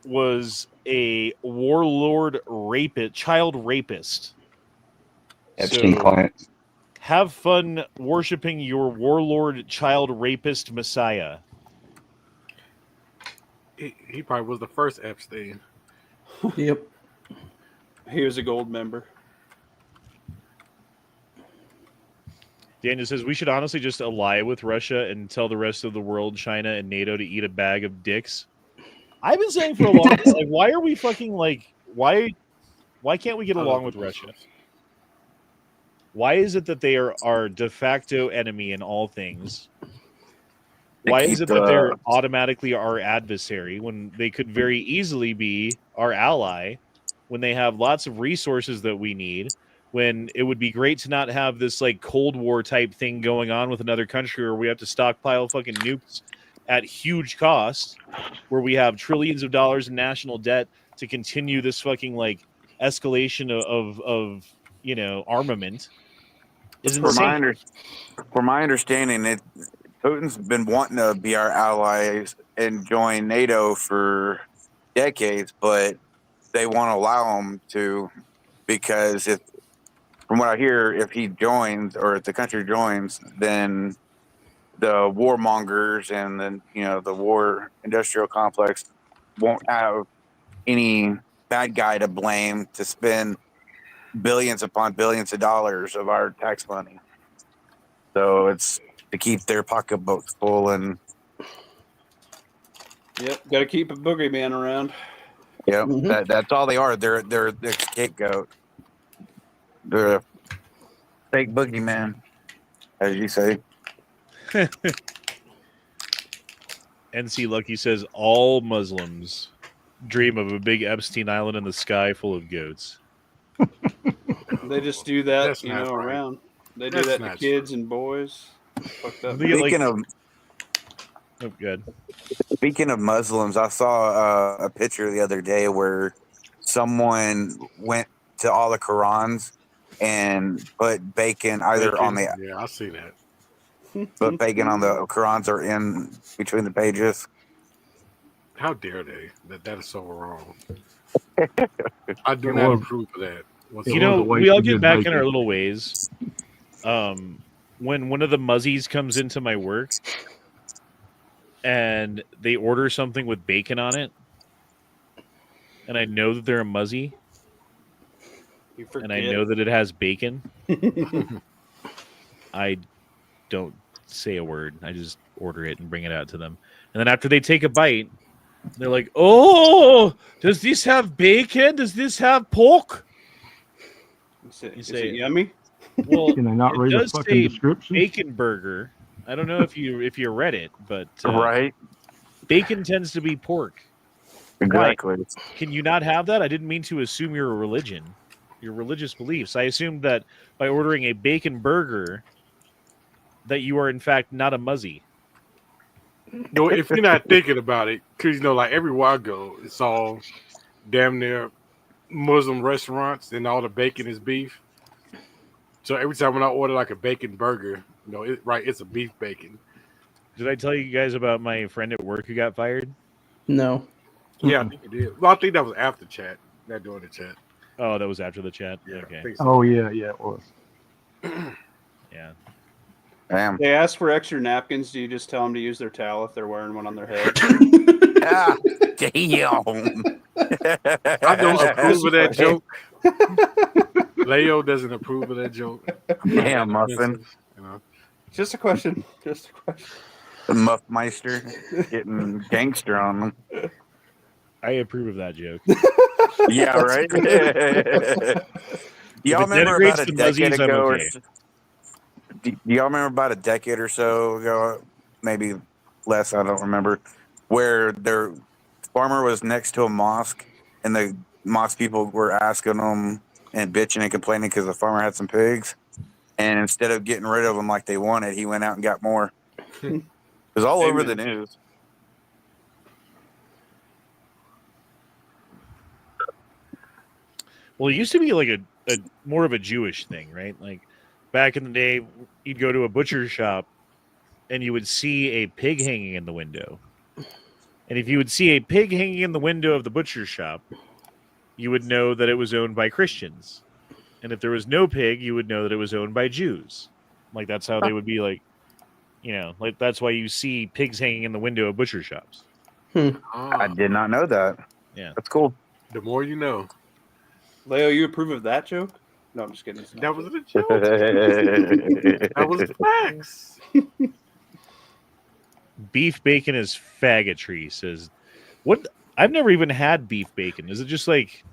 was a warlord rapist, child rapist. Epstein So, client. have fun worshiping your warlord, child rapist Messiah. He probably was the first Epstein. Yep. He was a gold member. Daniel says we should honestly just ally with Russia and tell the rest of the world, China and NATO, to eat a bag of dicks. I've been saying for a long time, like, why are we fucking like, why can't we get along with Russia? Why is it that they are our de facto enemy in all things? Why is it that they're automatically our adversary when they could very easily be our ally? when they have lots of resources that we need, when it would be great to not have this like Cold War type thing going on with another country where we have to stockpile fucking nukes at huge cost, where we have trillions of dollars in national debt to continue this fucking like escalation of armament is insane. From my understanding, Putin's been wanting to be our allies and join NATO for decades, but they won't allow him to, because from what I hear, if he joins or if the country joins, then the warmongers and then the war industrial complex won't have any bad guy to blame to spend billions upon billions of dollars of our tax money. So it's to keep their pocketbooks full, and Yep, got to keep a boogeyman around. that's all they are. They're the scapegoat. They're a fake boogeyman, as you say. NC Lucky says all Muslims dream of a big Epstein Island in the sky full of goats. They just do that, That's not right. around. They do That's that to not kids and boys. Fucked up. Speaking of Muslims, I saw a picture the other day where someone went to all the Qurans and put bacon either on the I see that. put bacon on the Qurans or in between the pages. How dare they? That is so wrong. I do not approve of that. We all get back in our little ways. When one of the muzzies comes into my work and they order something with bacon on it, and I know that they're a muzzy, and I know that it has bacon, I don't say a word. I just order it and bring it out to them. And then after they take a bite, they're like, "Oh, does this have bacon? Does this have pork?" Is it yummy? Well, Can they not read the fucking description? Bacon burger. I don't know if you read it, but right, bacon tends to be pork. exactly. Why? Can you not have that? I didn't mean to assume your religion, your religious beliefs. I assumed that by ordering a bacon burger, that you are in fact not a muzzy. If you're not thinking about it, because like everywhere I go, it's all damn near Muslim restaurants, and all the bacon is beef. So every time when I order like a bacon burger, it's a beef bacon. Did I tell you guys about my friend at work who got fired? No. Yeah, I think you did. Well, I think that was after chat, not during the chat. Oh, that was after the chat. Yeah, okay. I think so. Oh yeah, it was. Yeah. Damn. They ask for extra napkins. Do you just tell them to use their towel if they're wearing one on their head? Ah, damn. I don't approve of that joke. Leo doesn't approve of that joke. Damn, Muffin. Just a question. Just a question. The Muffmeister getting gangster on them. I approve of that joke. Yeah, right? Y'all remember about a decade ago or so? Do y'all remember about a decade or so ago, maybe less, I don't remember, where their farmer was next to a mosque and the mosque people were asking them and bitching and complaining because the farmer had some pigs, and instead of getting rid of them like they wanted, he went out and got more. It was all over the news. Well, it used to be like a more of a Jewish thing, right? Like back in the day, you'd go to a butcher shop and you would see a pig hanging in the window. And if you would see a pig hanging in the window of the butcher shop, you would know that it was owned by Christians. And if there was no pig, you would know that it was owned by Jews. Like that's how they would be like, like that's why you see pigs hanging in the window of butcher shops. I did not know that. Yeah. That's cool. The more you know. Leo, you approve of that joke? No, I'm just kidding. That was a joke. That was facts. Beef bacon is faggotry, says. What? I've never even had beef bacon. Is it just like,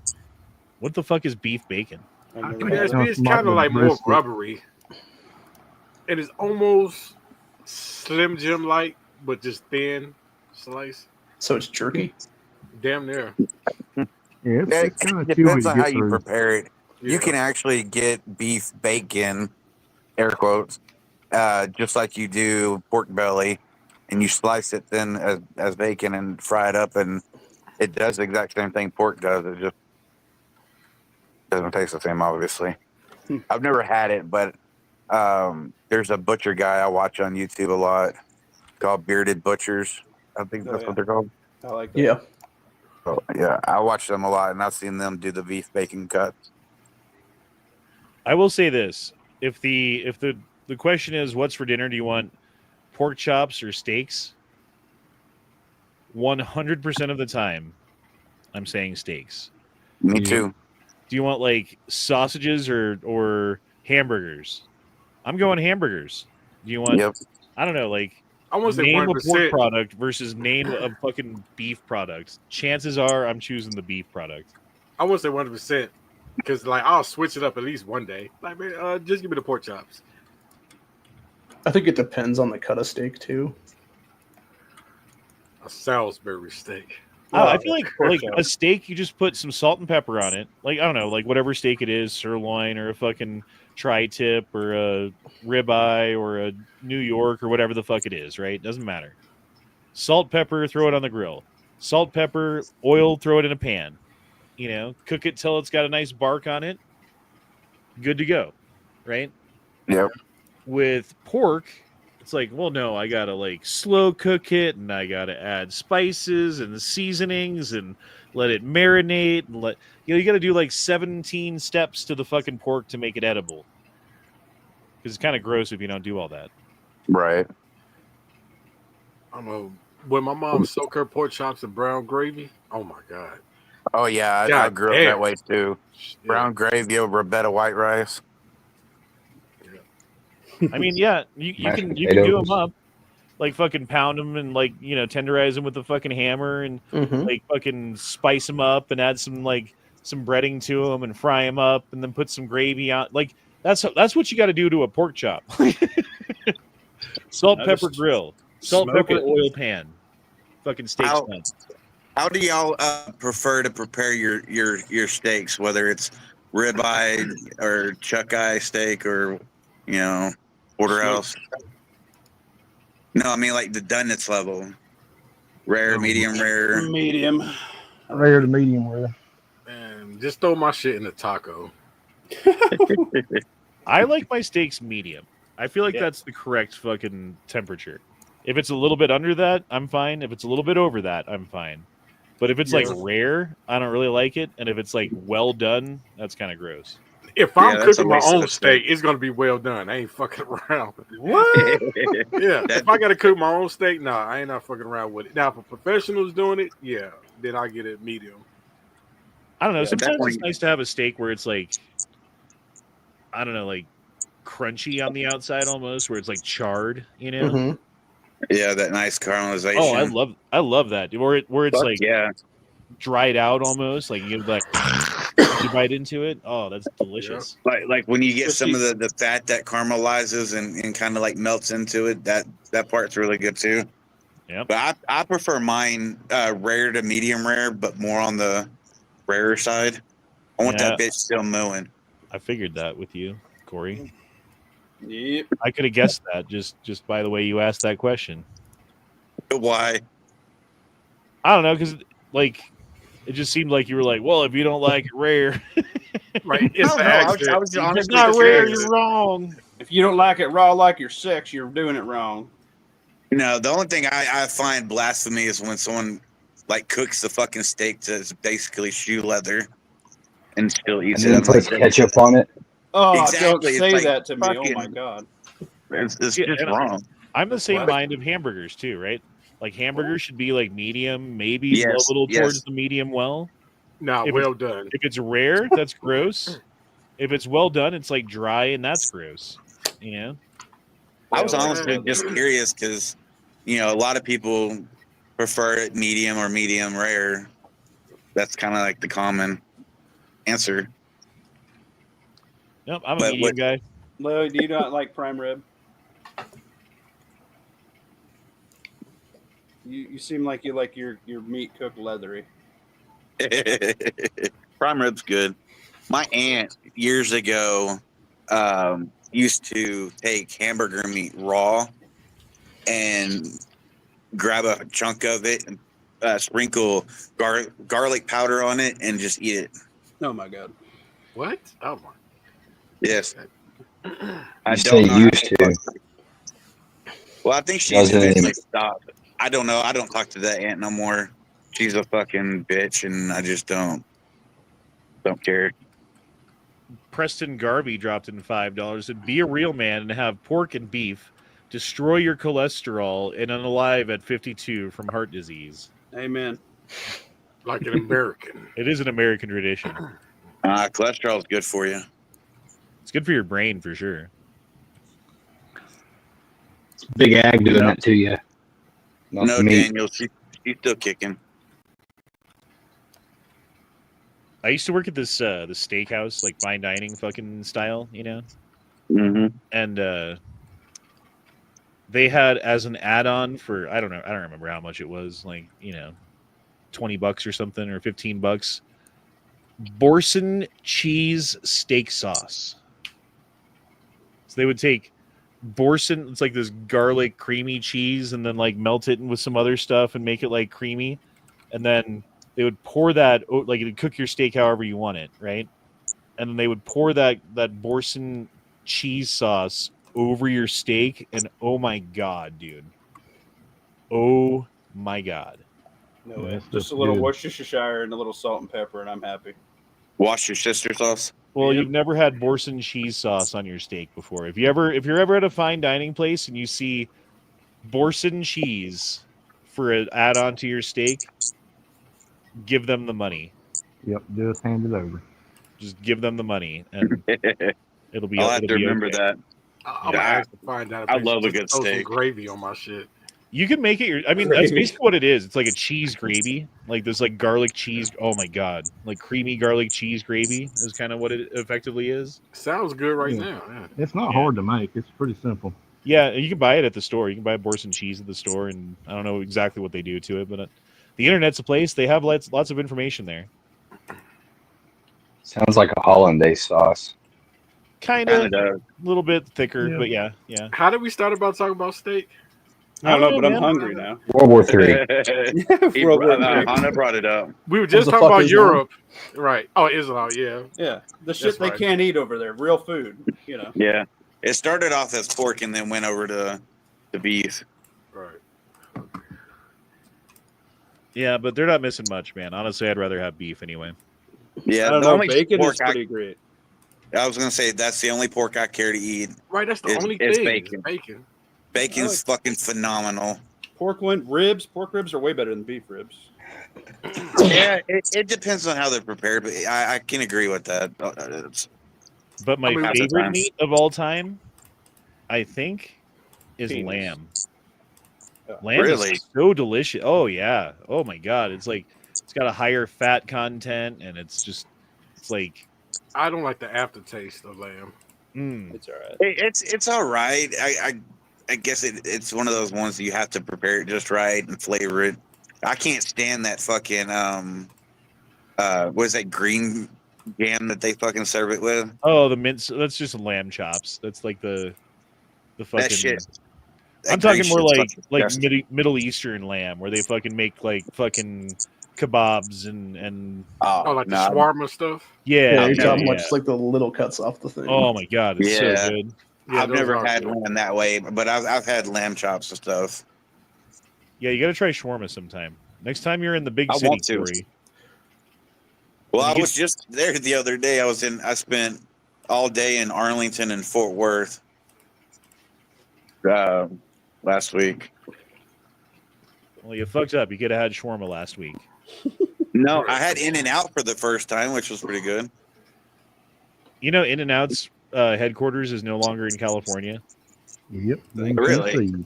what the fuck is beef bacon? It's kind of like more rubbery. And it's almost Slim Jim like, but just thin slice. So it's jerky? Damn near. Yeah, It it's kind of chewy depends to on get how you through. prepare it. You Yeah. can actually get beef bacon, air quotes, just like you do pork belly, and you slice it thin as bacon and fry it up, and it does the exact same thing pork does. It just doesn't taste the same, obviously. Hmm. I've never had it, but there's a butcher guy I watch on YouTube a lot called Bearded Butchers. I think Oh, that's yeah. what they're called. I like that. Yeah. So, yeah, I watch them a lot, and I've seen them do the beef bacon cuts. I will say this: if the question is what's for dinner, do you want pork chops or steaks? 100% of the time, I'm saying steaks. Me Yeah. too. Do you want like sausages or hamburgers? I'm going hamburgers. Do you want? Yep. I don't know, like I want to say name a pork 1%. product versus name a fucking beef product. Chances are, I'm choosing the beef product. I want to say 100% because like I'll switch it up at least one day. Like, man, just give me the pork chops. I think it depends on the cut of steak too. A Salisbury steak. I feel like pork a chops. steak, you just put some salt and pepper on it. Like, I don't know, like whatever steak it is, sirloin or a fucking tri-tip or a ribeye or a New York or whatever the fuck it is, right? Doesn't matter. Salt, pepper, throw it on the grill. Salt, pepper, oil, throw it in a pan. You know, cook it till it's got a nice bark on it. Good to go, right? Yep. With pork, it's like, well, no, I gotta like slow cook it, and I gotta add spices and seasonings and let it marinate, and you gotta do like 17 steps to the fucking pork to make it edible. Because it's kind of gross if you don't do all that. Right. I don't know. When my mom soaked her pork chops in brown gravy, oh my god. Oh yeah, I God grew up damn. that way too. Yeah. Brown gravy over a bed of white rice. I mean, yeah, you Mashed can do them potatoes. up, like fucking pound them and like tenderize them with a fucking hammer and Mm-hmm. like fucking spice them up and add some breading to them and fry them up and then put some gravy on. Like that's what you got to do to a pork chop. Salt, I pepper, just grill. Salt, smoke pepper, it. oil pan. Fucking steak's How- done. How do y'all prefer to prepare your steaks? Whether it's ribeye or chuck eye steak or porterhouse? No, I mean like the doneness level. Rare, medium rare. Medium. Rare to medium rare. Man, just throw my shit in the taco. I like my steaks medium. I feel like Yeah. that's the correct fucking temperature. If it's a little bit under that, I'm fine. If it's a little bit over that, I'm fine. But if it's like Yeah. rare, I don't really like it. And if it's like well done, that's kind of gross. If I'm that's a cooking my waste of own a steak, steak. it's gonna be well done. I ain't fucking around. What? Yeah. That- If I gotta cook my own steak, nah, I ain't not fucking around with it. Now, for professionals doing it, yeah, then I get it medium. I don't know. Yeah, Sometimes it's definitely. nice to have a steak where it's like, I don't know, like crunchy on the outside almost, where it's like charred, you know? Mm-hmm. Yeah, that nice caramelization. Oh, I love that. Where it's Fuck like yeah. dried out almost, like you like you bite into it. Oh, that's delicious. Like when you get So some of the fat that caramelizes and kind of like melts into it, that part's really good too. Yep. But I prefer mine rare to medium rare, but more on the rarer side. I want that Yeah. bitch still mooing. I figured that with you, Corey. Yep. I could have guessed that just by the way you asked that question. Why? I don't know, because like it just seemed like you were like, well, if you don't like it rare, Right. It's No, the no, I was accent. it's honestly not just rare. curious. You're wrong. If you don't like it raw like your sex, you're doing it wrong. No, the only thing I find blasphemy is when someone like cooks the fucking steak to basically shoe leather and still And eats then it. I'm puts like, ketchup on it. Oh, Exactly, don't it's say like that to me. Oh fucking- my god. it's Yeah, just and wrong. I'm the same What? mind of hamburgers too, right? Like hamburgers should be like medium, maybe a Yes, little yes. towards the medium well. Nah, If well done. If it's rare, that's gross. If it's well done, it's like dry and that's gross. You know? I was Well, honestly well, just curious because a lot of people prefer it medium or medium rare. That's kind of like the common answer. Nope, I'm a But medium what- guy. Leo, do you not like prime rib? You seem like you like your meat cooked leathery. Prime rib's good. My aunt years ago used to take hamburger meat raw and grab a chunk of it and sprinkle garlic powder on it and just eat it. Oh my god. What? Oh my. Yes. I You don't say know. used to. Well, I think she's Doesn't eventually even- stopped. I don't know. I don't talk to that aunt no more. She's a fucking bitch, and I just don't care. Preston Garvey dropped in $5. Said, "Be a real man and have pork and beef. Destroy your cholesterol and unalive at 52 from heart disease." Amen. Like an American. It is an American tradition. Cholesterol is good for you. It's good for your brain for sure. It's Big Ag doing that to you. Not No, the meat. Daniel, she's still kicking. I used to work at this the steakhouse, like fine dining fucking style, you know? Mm-hmm. And they had as an add-on for I don't remember how much it was, like, you know, $20 or something, or $15. Borson cheese steak sauce. So they would take Borson, it's like this garlic creamy cheese, and then like melt it with some other stuff and make it like creamy, and then they would pour that, like, you'd cook your steak however you want it, right? And then they would pour that Borson cheese sauce over your steak, and oh my god, dude, oh my god. No way. That's Just a little good. Worcestershire and a little salt and pepper, and I'm happy. Wash your sister sauce. Well, Yep. you've never had Borson cheese sauce on your steak before. If you're ever at a fine dining place and you see Borson cheese for an add-on to your steak, give them the money. Yep, just hand it over. Just give them the money, and it'll be. I'll have to it'll be remember okay. that. I'm gonna ask to find out. If I they love a just good throw some steak. gravy on my shit. You can make it. I mean, that's basically what it is. It's like a cheese gravy, like this, like garlic cheese. Oh my god, like creamy garlic cheese gravy is kind of what it effectively is. Sounds good right Yeah. now. Yeah. It's not Yeah. hard to make. It's pretty simple. Yeah, you can buy it at the store. You can buy Borson cheese at the store, and I don't know exactly what they do to it, but the internet's a place. They have lots of information there. Sounds like a hollandaise sauce. Kind Kinda of, does. a little bit thicker, Yeah. but yeah. How did we start about talking about steak? I don't know, but I'm man. hungry now. World War III. World War III. Hannah brought it up. We were just the talking fuck about Islam? Europe, right? Oh, Islam, yeah. Yeah, the shit That's they right. can't eat over there, real food. You know. Yeah. It started off as pork and then went over to the beef. Right. Yeah, but they're not missing much, man. Honestly, I'd rather have beef anyway. Yeah, I don't the know. only Bacon pork is pretty great. I was gonna say that's the only pork I care to eat. Right, that's the It's- only it's thing. bacon. Bacon. Bacon's fucking phenomenal. Pork ribs are way better than beef ribs. Yeah, it depends on how they're prepared, but I can agree with that. But my I mean, favorite sometimes. meat of all time, I think, is Penis. lamb. Yeah. Lamb Really? is so delicious. Oh yeah. Oh my god. It's like it's got a higher fat content, and it's like I don't like the aftertaste of lamb. It's all right. It's all right. I guess it's one of those ones that you have to prepare it just right and flavor it. I can't stand that fucking what is that green jam that they fucking serve it with? oh, the mince. That's just lamb chops. That's like the fucking. That shit. I'm That green talking more shit's like fucking like disgusting. Middle Eastern lamb, where they fucking make like fucking kebabs and Oh, like nah. the shawarma stuff. yeah, Yeah, you're yeah, talking yeah. about just like the little cuts off the thing. Oh my god, it's Yeah. so good. Yeah, I've those never are had good. one that way, but I've had lamb chops and stuff. Yeah, you got to try shawarma sometime. Next time you're in the big I city, want to. Corey. Well, You I get- was just there the other day. I spent all day in Arlington and Fort Worth last week. Well, you fucked up. You could have had shawarma last week. No, I had In-N-Out for the first time, which was pretty good. You know, In-N-Out's headquarters is no longer in California. Yep. Really?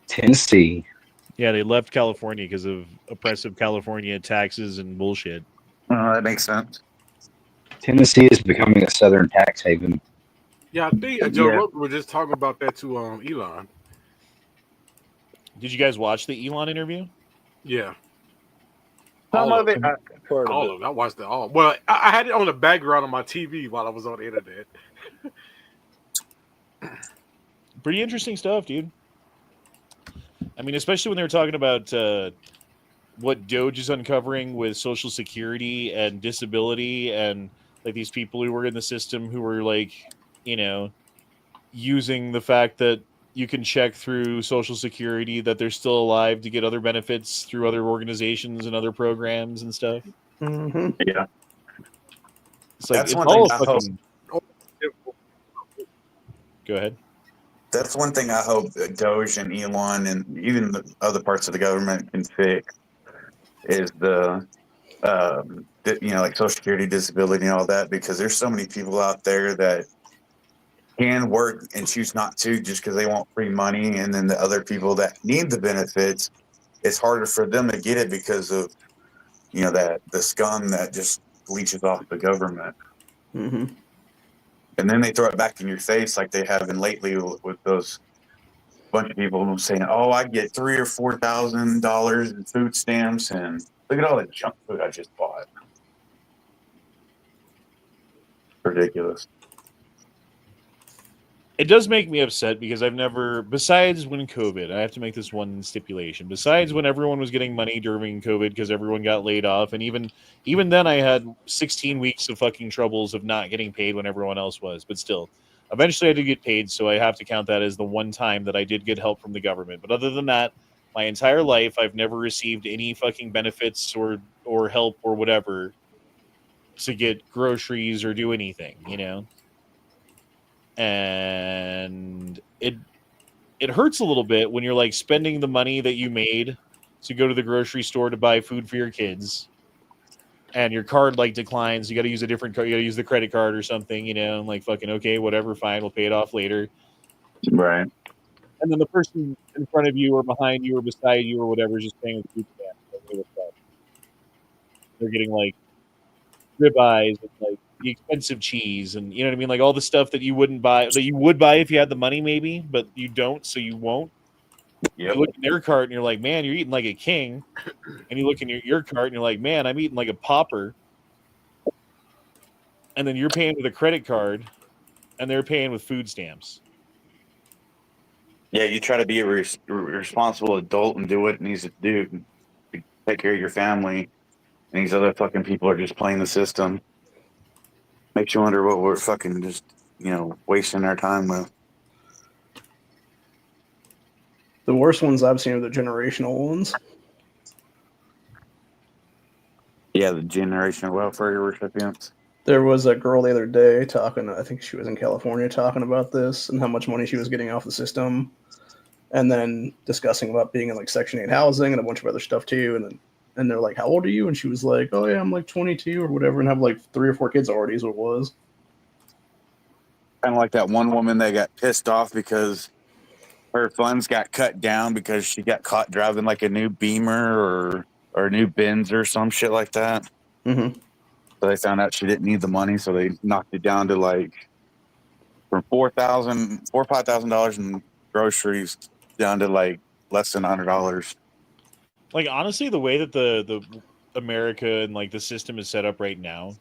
Tennessee. Yeah, they left California because of oppressive California taxes and bullshit. That makes sense. Tennessee is becoming a southern tax haven. Yeah, I think Joe Yeah. Rogan was just talking about that to Elon. Did you guys watch the Elon interview? Yeah. Some All of of it, it. Part of All it. of it. I watched it all. Well, I had it on the background on my TV while I was on the internet. Pretty interesting stuff, dude. I mean, especially when they were talking about what Doge is uncovering with Social Security and disability, and like these people who were in the system who were like, you know, using the fact that you can check through Social Security that they're still alive to get other benefits through other organizations and other programs and stuff. Mm-hmm. yeah, It's like that's it's one all thing a I hope. fucking. Go ahead. That's one thing I hope that Doge and Elon and even the other parts of the government can fix is like Social Security, disability, and all that, because there's so many people out there that can work and choose not to just because they want free money, and then the other people that need the benefits, it's harder for them to get it because of that the scum that just leeches off the government, Mm-hmm. and then they throw it back in your face like they have been lately with those bunch of people saying, "Oh, I get $3,000 or $4,000 in food stamps, and look at all the junk food I just bought." Ridiculous. It does make me upset because I've never, besides when COVID, I have to make this one stipulation. Besides when everyone was getting money during COVID because everyone got laid off, and even then I had 16 weeks of fucking troubles of not getting paid when everyone else was. But still, eventually I did get paid, so I have to count that as the one time that I did get help from the government. But other than that, my entire life I've never received any fucking benefits or help or whatever to get groceries or do anything, you know? And it hurts a little bit when you're like spending the money that you made to go to the grocery store to buy food for your kids, and your card like declines. You got to use a different card. You got to use the credit card or something, you know. And like fucking okay, whatever, fine, we'll pay it off later. Right. And then the person in front of you or behind you or beside you or whatever is just paying with food stamps. They're getting like ribeyes and like the expensive cheese, and you know what I mean, like all the stuff that you wouldn't buy, that you would buy if you had the money maybe, but you don't, so you won't. Yep. You look in their cart and you're like, man, you're eating like a king. And you look in your cart and you're like, man, I'm eating like a pauper. And then you're paying with a credit card and they're paying with food stamps. Yeah, you try to be a responsible adult and do what it needs to do to take care of your family, and these other fucking people are just playing the system. Makes you wonder what we're fucking just wasting our time with. The worst ones I've seen are the generational ones. Yeah, the generational welfare recipients. There was a girl the other day talking, I think she was in California, talking about this and how much money she was getting off the system, and then discussing about being in like Section 8 housing and a bunch of other stuff too. And they're like, how old are you? And she was like, oh yeah, I'm like 22 or whatever, and have like 3 or 4 kids already is what it was. Kind of like that one woman that got pissed off because her funds got cut down because she got caught driving like a new Beamer or a new Benz or some shit like that. Mm-hmm. So they found out she didn't need the money, so they knocked it down to like from $4,000 or $5,000 in groceries down to like less than $100. Like honestly, the way that the America and like the system is set up right now,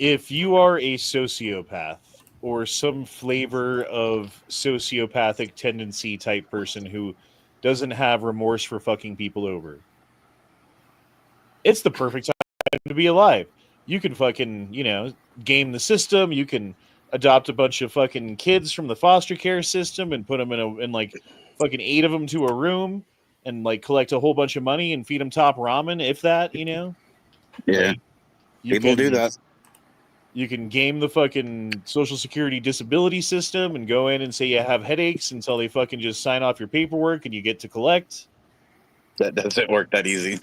if you are a sociopath or some flavor of sociopathic tendency type person who doesn't have remorse for fucking people over, it's the perfect time to be alive. You can fucking, game the system. You can adopt a bunch of fucking kids from the foster care system and put them in like fucking 8 of them to a room and like collect a whole bunch of money and feed them top ramen, if that, Yeah, like, people do that. You can game the fucking Social Security disability system and go in and say you have headaches until they fucking just sign off your paperwork and you get to collect. That doesn't work that easy.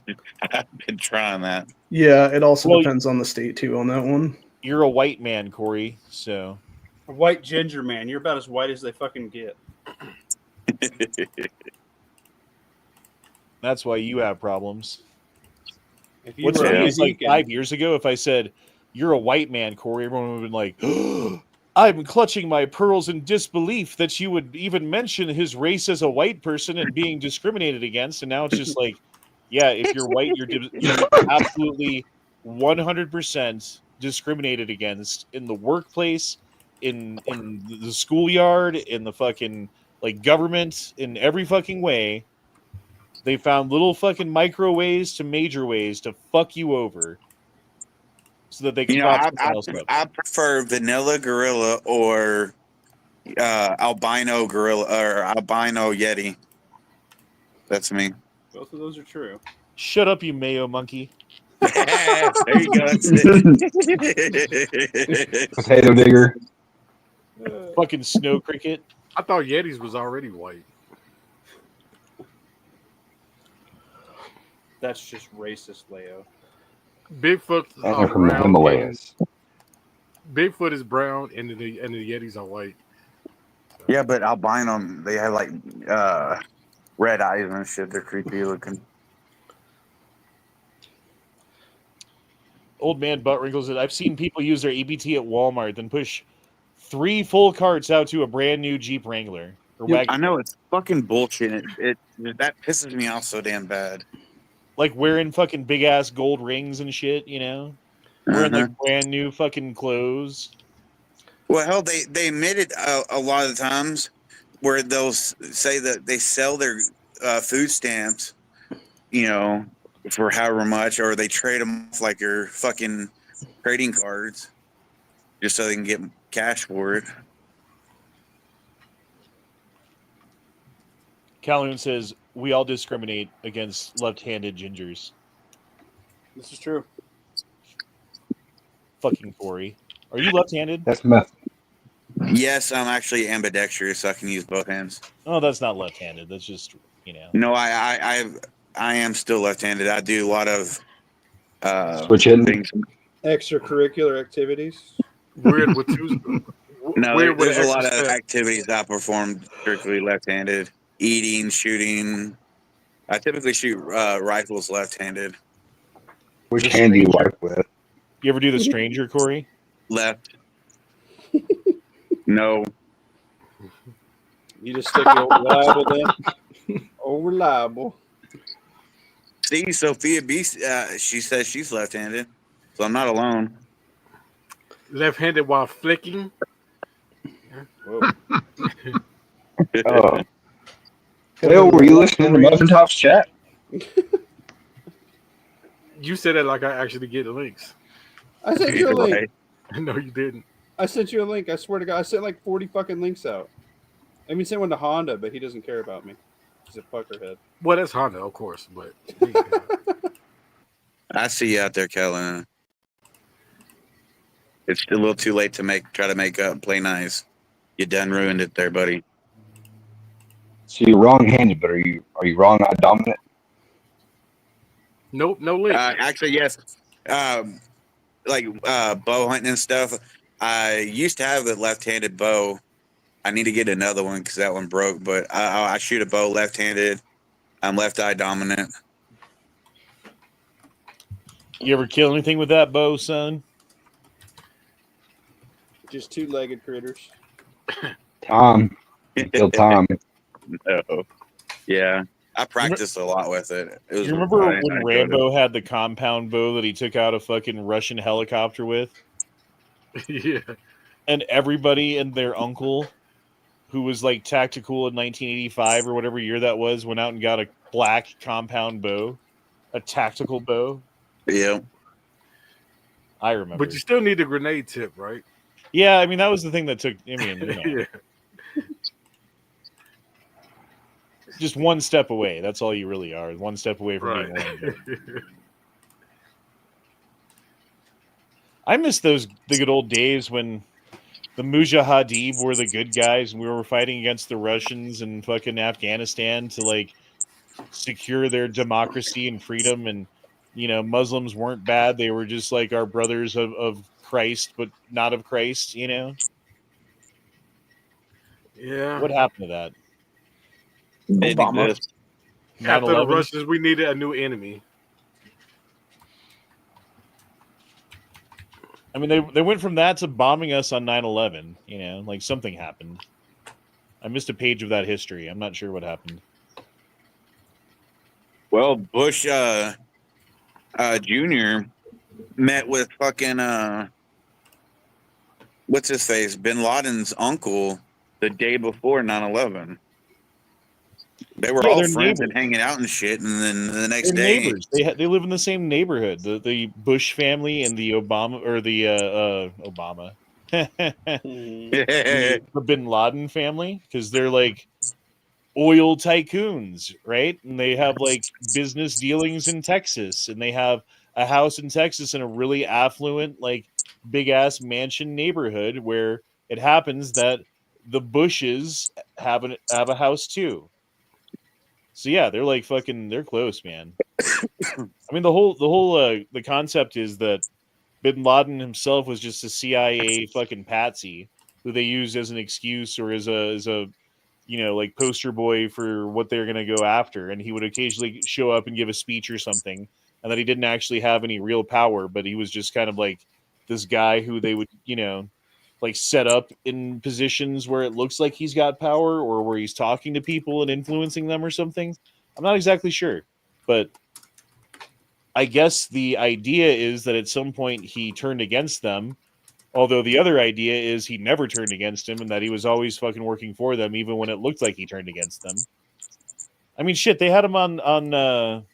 I've been trying that. Yeah, it also depends on the state too on that one. You're a white man, Corey, so A white ginger man. You're about as white as they fucking get. that's why you have problems. If you What's were funny is like Mexican- 5 years ago, if I said you're a white man, Corey, everyone would have been like, I'm clutching my pearls in disbelief that you would even mention his race as a white person and being discriminated against. And now it's just like, Yeah, if you're white, you're absolutely 100% discriminated against in the workplace, in the schoolyard, in the fucking like government, in every fucking way. They found little fucking micro ways to major ways to fuck you over, so that they can You know, prop someone else up. I prefer vanilla gorilla or albino gorilla or albino yeti. That's me. Both of those are true. Shut up, you mayo monkey. There you go. That's it. Potato digger. Fucking snow cricket. I thought Yetis was already white. That's just racist, Leo. Bigfoot They're from the Himalayas. Bigfoot is brown, and the Yetis are white. Yeah, but albino, they have like red eyes and shit. They're creepy looking. Old man butt wrinkles said, I've seen people use their EBT at Walmart, then push 3 full carts out to a brand new Jeep Wrangler. Dude, I know it's fucking bullshit. It that pisses me off so damn bad. Like wearing fucking big ass gold rings and shit, you know? Wearing like brand new fucking clothes. Well, hell, they admit it a lot of the times where they'll say that they sell their food stamps, you know, for however much, or they trade them off like your fucking trading cards just so they can get cash for it. Calhoun says, we all discriminate against left-handed gingers. This is true. Fucking Corey. Are you left-handed? That's meth. Yes, I'm actually ambidextrous, so I can use both hands. Oh, that's not left-handed. That's just, you know. No, I am still left-handed. I do a lot of Switch hitting. things. Extracurricular activities. Weird with two. No, weird with there's a lot of extra step. activities I perform strictly left-handed. Eating, shooting. I typically shoot rifles left-handed. Which hand do you wipe with? You ever do the stranger, Corey? Left. No. You just stick the old reliable then? Old reliable. See, Sophia B, she says she's left-handed, so I'm not alone. Left-handed while flicking. Oh. Leo, were you listening to Muffin Top's chat? You said that like I actually get links. I sent you a link. No, you didn't. I sent you a link. I swear to God, I sent like 40 fucking links out. I mean, sent one to Honda, but he doesn't care about me. He's a fuckerhead. Well, that's Honda, of course, but I see you out there, Kellen. It's a little too late to try to make up, play nice. You done ruined it there, buddy. So you're wrong-handed, but are you wrong-eye dominant? nope, no link. Actually, yes. Like bow hunting and stuff. I used to have a left-handed bow. I need to get another one because that one broke. But I shoot a bow left-handed. I'm left-eye dominant. You ever kill anything with that bow, son? Just two-legged critters. Tom. Kill Tom. No. Yeah. I practiced a lot with it. It was You remember I when enjoyed Rambo had the compound bow that he took out a fucking Russian helicopter with? Yeah. And everybody and their uncle, who was like tactical in 1985 or whatever year that was, went out and got a black compound bow, a tactical bow. Yeah. I remember. But you still need the grenade tip, right? Yeah, I mean, that was the thing that took, I mean, you know, Yeah. just one step away. That's all you really are. One step away from being Right. one. I miss the good old days when the Mujahideen were the good guys and we were fighting against the Russians and fucking Afghanistan to like secure their democracy and freedom. And, you know, Muslims weren't bad. They were just like our brothers of Christ, but not of Christ, you know? Yeah. What happened to that? Didn't Obama. exist. After the 9/11? Russians, we needed a new enemy. I mean, they went from that to bombing us on 9/11. You know, like something happened. I missed a page of that history. I'm not sure what happened. Well, Bush Jr. met with fucking what's his face, Bin Laden's uncle the day before 9/11. They were all they're friends and neighbors. hanging out and shit, and then the next They're day, neighbors. They live in the same neighborhood. The Bush family and the Obama or the Obama, the Bin Laden family, because they're like oil tycoons, right? And they have like business dealings in Texas, and they have a house in Texas in a really affluent, like big ass mansion neighborhood where it happens that the Bushes have a house too. So yeah, they're like fucking, they're close, man. I mean, the concept is that Bin Laden himself was just a CIA fucking patsy who they used as an excuse or as a like poster boy for what they're going to go after, and he would occasionally show up and give a speech or something, and that he didn't actually have any real power, but he was just kind of like this guy who they would like set up in positions where it looks like he's got power or where he's talking to people and influencing them or something. I'm not exactly sure, but I guess the idea is that at some point he turned against them. Although the other idea is he never turned against him and that he was always fucking working for them, even when it looked like he turned against them. I mean, shit, they had him on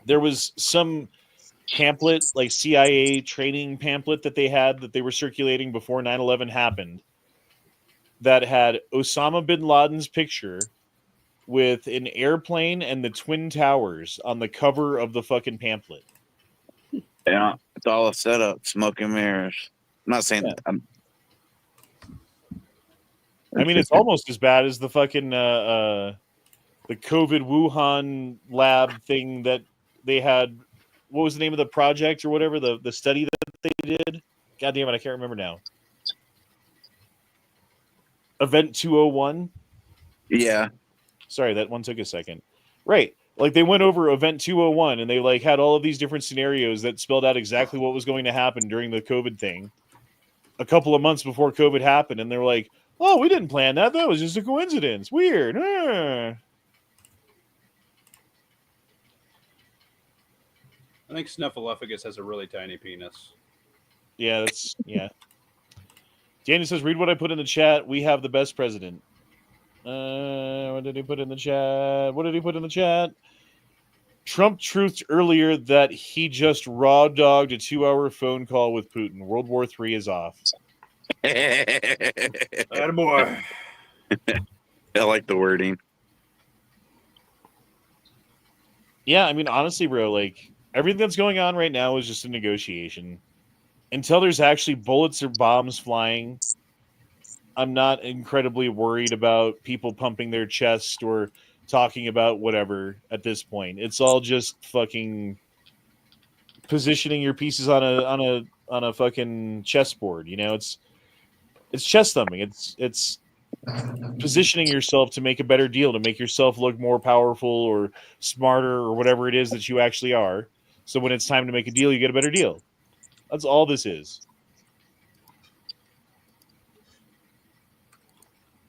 there was some pamphlet, like CIA training pamphlet that they had that they were circulating before 9/11 happened that had Osama bin Laden's picture with an airplane and the Twin Towers on the cover of the fucking pamphlet. yeah, it's all a setup, smoke and mirrors. I'm not saying I mean, it's almost as bad as the fucking the COVID Wuhan lab thing that they had. What was the name of the project or whatever, the study that they did? God damn it, I can't remember now. Event 201? Yeah. Sorry, that one took a second. Right. Like they went over Event 201 and they like had all of these different scenarios that spelled out exactly what was going to happen during the COVID thing a couple of months before COVID happened. And they're like, oh, we didn't plan that. That was just a coincidence. Weird. I think Snuffleupagus has a really tiny penis. Yeah, Danny says, read what I put in the chat. We have the best president. What did he put in the chat? Trump truthed earlier that he just raw dogged a 2-hour phone call with Putin. World War III is off. Attaboy. I like the wording. Yeah, I mean, honestly, bro, like everything that's going on right now is just a negotiation. Until there's actually bullets or bombs flying, I'm not incredibly worried about people pumping their chest or talking about whatever at this point. It's all just fucking positioning your pieces on a fucking chessboard. It's chess thumbing. It's positioning yourself to make a better deal, to make yourself look more powerful or smarter or whatever it is that you actually are. So when it's time to make a deal, you get a better deal. That's all this is.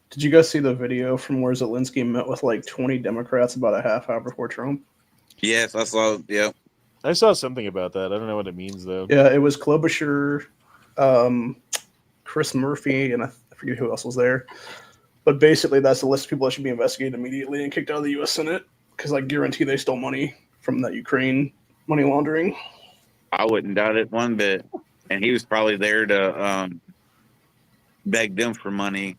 Did you guys see the video from where Zelensky met with like 20 Democrats about a half hour before Trump? Yes, I saw. Yep. I saw something about that. I don't know what it means though. Yeah, it was Klobuchar, Chris Murphy, and I forget who else was there. But basically, that's the list of people that should be investigated immediately and kicked out of the U.S. Senate because I guarantee they stole money from that Ukraine money laundering. I wouldn't doubt it one bit. And he was probably there to beg them for money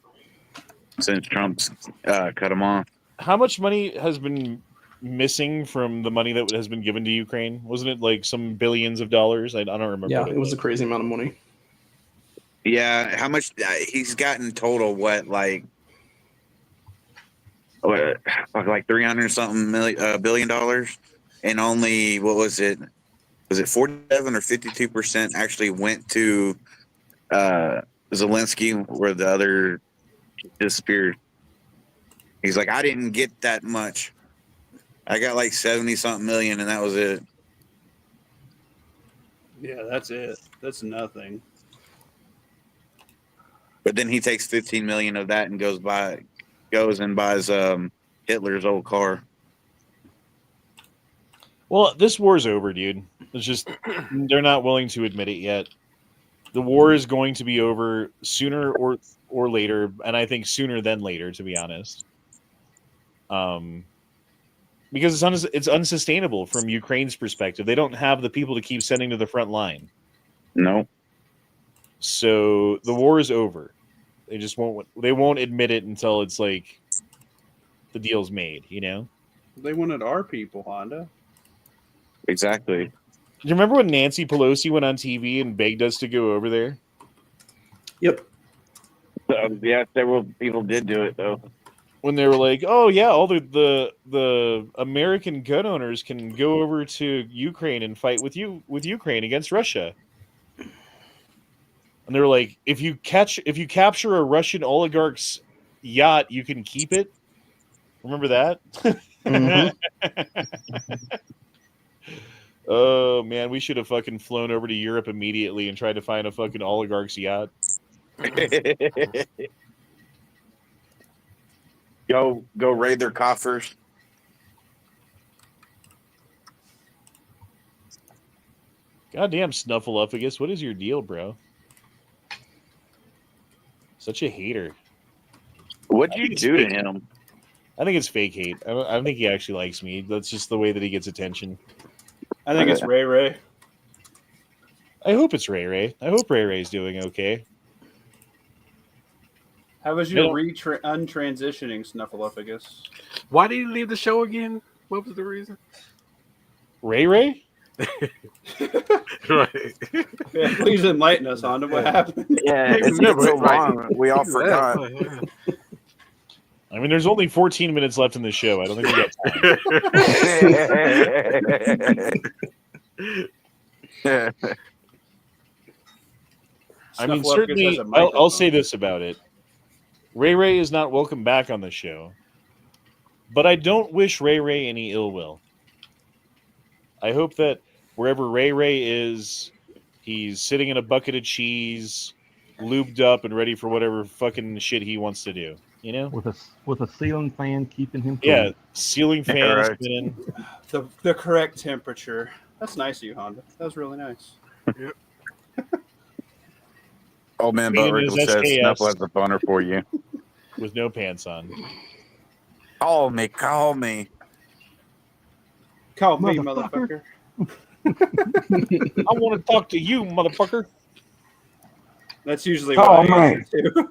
since Trump's cut him off. How much money has been missing from the money that has been given to Ukraine? Wasn't it like some billions of dollars? I don't remember. Yeah, it was a crazy amount of money. Yeah, how much he's gotten total? What like 300 something billion dollars, and only what was it? Was it 47 or 52% actually went to Zelensky, where the other disappeared? He's like, I didn't get that much. I got like 70 something million, and that was it. Yeah, that's it. That's nothing. But then he takes 15 million of that and goes and buys Hitler's old car. Well, this war's over, dude. It's just they're not willing to admit it yet. The war is going to be over sooner or later, and I think sooner than later, to be honest. Because it's unsustainable from Ukraine's perspective. They don't have the people to keep sending to the front line. No. So the war is over. They just won't admit it until it's like the deal's made, you know? They wanted our people, Honda. Exactly. Do you remember when Nancy Pelosi went on TV and begged us to go over there? Yep. Yeah, several people did do it though. When they were like, "Oh yeah, all the American gun owners can go over to Ukraine and fight with Ukraine against Russia." And they were like, if you capture a Russian oligarch's yacht, you can keep it. Remember that? Mhm. Oh man, we should have fucking flown over to Europe immediately and tried to find a fucking oligarch's yacht. Go raid their coffers. Goddamn Snuffleupagus, what is your deal, bro? Such a hater. What'd you do to him? I think it's fake hate. I don't think he actually likes me. That's just the way that he gets attention. I think it's Ray Ray. I hope it's Ray Ray. I hope Ray Ray's doing okay. How was your untransitioning, Snuffleupagus? Why did you leave the show again? What was the reason? Ray Ray? Right. Yeah, please enlighten us, Honda. What happened? Yeah, it's been so long. We all forgot. I mean, there's only 14 minutes left in the show. I don't think we got time. I mean, certainly, I'll say this about it. Ray Ray is not welcome back on the show, but I don't wish Ray Ray any ill will. I hope that wherever Ray Ray is, he's sitting in a bucket of cheese, lubed up and ready for whatever fucking shit he wants to do. You know, with a ceiling fan keeping him cool. Yeah, ceiling fan Right. spinning. The correct temperature. That's nice of you, Honda. That was really nice. Old man Cleaning Butt his Rickle says SKS. Snuffle has a boner for you. With no pants on. Call me, call me. Call me, motherfucker. I want to talk to you, motherfucker. That's usually Call what I me. answer to.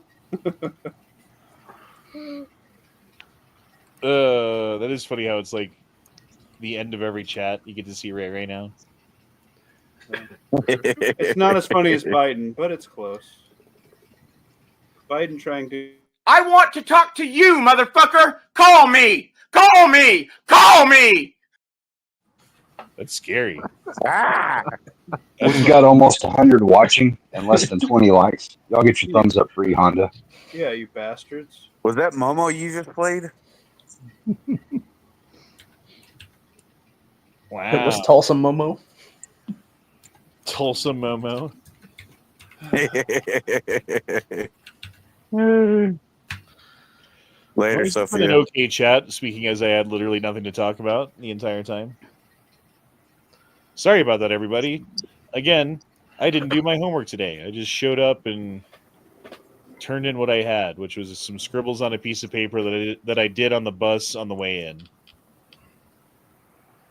That is funny how it's like the end of every chat. You get to see Ray Ray now. It's not as funny as Biden, but it's close. Biden trying to. I want to talk to you, motherfucker! Call me! Call me! Call me! That's scary. Ah! We've got almost 100 watching and less than 20 likes. Y'all get your thumbs up free, Honda. Yeah, you bastards. Was that Momo you just played? Wow. It was Tulsa Momo. Tulsa Momo. Later, It's been an Sophia. okay chat, speaking as I had literally nothing to talk about the entire time. Sorry about that, everybody. Again, I didn't do my homework today. I just showed up and turned in what I had, which was some scribbles on a piece of paper that I did on the bus on the way in.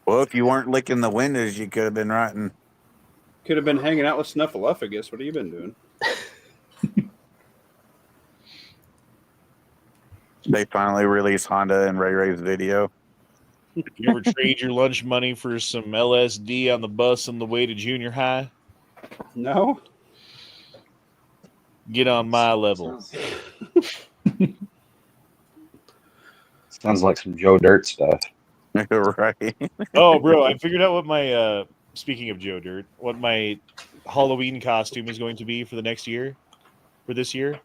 Well, if you weren't licking the windows, you could have been writing. Could have been hanging out with Snuffleupagus. What have you been doing? They finally released Honda and Ray Ray's video. You ever trade your lunch money for some LSD on the bus on the way to junior high? No? Get on my level. Sounds like some Joe Dirt stuff. Right. Oh, bro, I figured out what my, speaking of Joe Dirt, what my Halloween costume is going to be for the next year, for this year.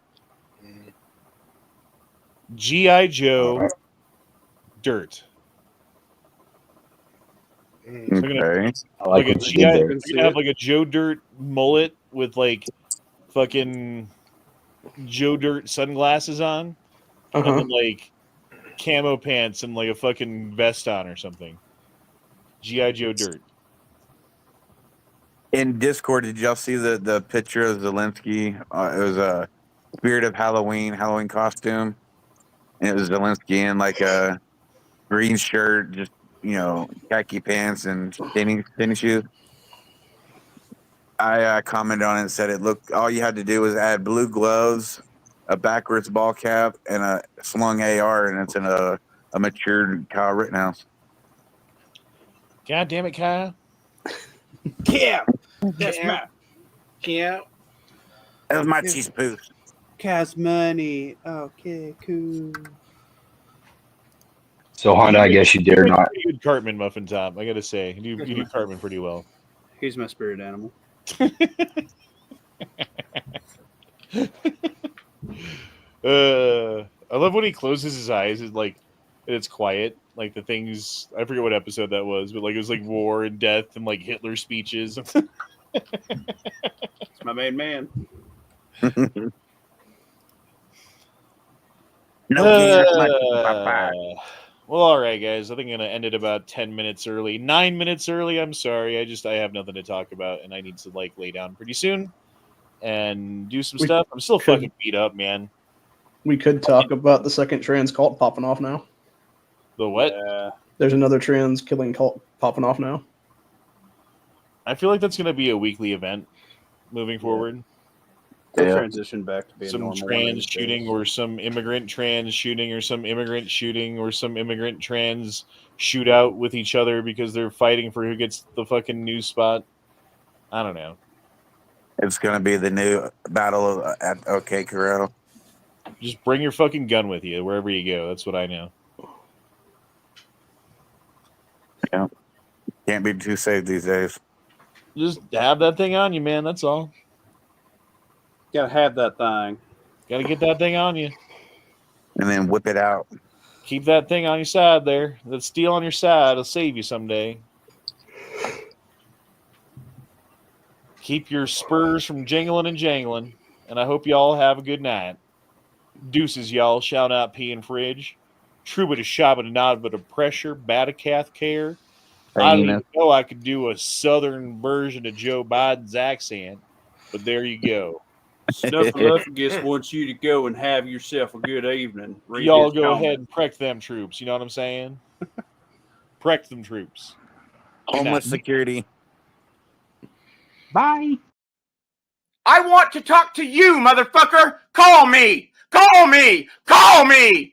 G.I. Joe Dirt. Okay. I like Like a what you G.I. did You're there. gonna have like a Joe Dirt mullet with like fucking Joe Dirt sunglasses on, and then like camo pants and like a fucking vest on or something. G.I. Joe dirt. In Discord, did y'all see the picture of Zelensky? It was a Spirit of Halloween costume, and it was Zelensky in like a green shirt, just khaki pants and tennis shoes. I commented on it and said it looked. All you had to do was add blue gloves, a backwards ball cap, and a slung AR, and it's in a matured Kyle Rittenhouse. God damn it, Kyle. Yeah, that's my yeah. That was my cheese boost. Cash money. Okay, cool. So Honda, I guess you dare not. Pretty good Cartman muffin top, I gotta say. You do Cartman pretty well. He's my spirit animal. I love when he closes his eyes. It's quiet. Like the things, I forget what episode that was, but like it was like war and death and like Hitler speeches. It's my main man. Well, all right, guys. I think I'm gonna end it about 10 minutes early. 9 minutes early. I'm sorry. I have nothing to talk about, and I need to like lay down pretty soon and do some stuff. I'm still fucking beat up, man. We could talk about the second trans cult popping off now. The what? There's another trans killing cult popping off now. I feel like that's gonna be a weekly event moving forward. We'll transition back to being some normal trans shooting or some immigrant trans shooting or some immigrant shooting or some immigrant trans shootout with each other because they're fighting for who gets the fucking news spot. I don't know. It's going to be the new battle at OK Corral. Just bring your fucking gun with you wherever you go. That's what I know. Yeah. Can't be too safe these days. Just have that thing on you, man. That's all. Gotta have that thing. Gotta get that thing on you. And then whip it out. Keep that thing on your side there. That steel on your side will save you someday. Keep your spurs from jingling and jangling. And I hope y'all have a good night. Deuces, y'all. Shout out P and Fridge. Truba to Shabba to Nod, but a pressure, Batacath care. I didn't even know I could do a southern version of Joe Biden's accent. But there you go. Snuffleupagus wants you to go and have yourself a good evening. Read Y'all his go comment. ahead and prec them troops. You know what I'm saying? Prec them troops. Homeless security. Bye. I want to talk to you, motherfucker. Call me. Call me. Call me.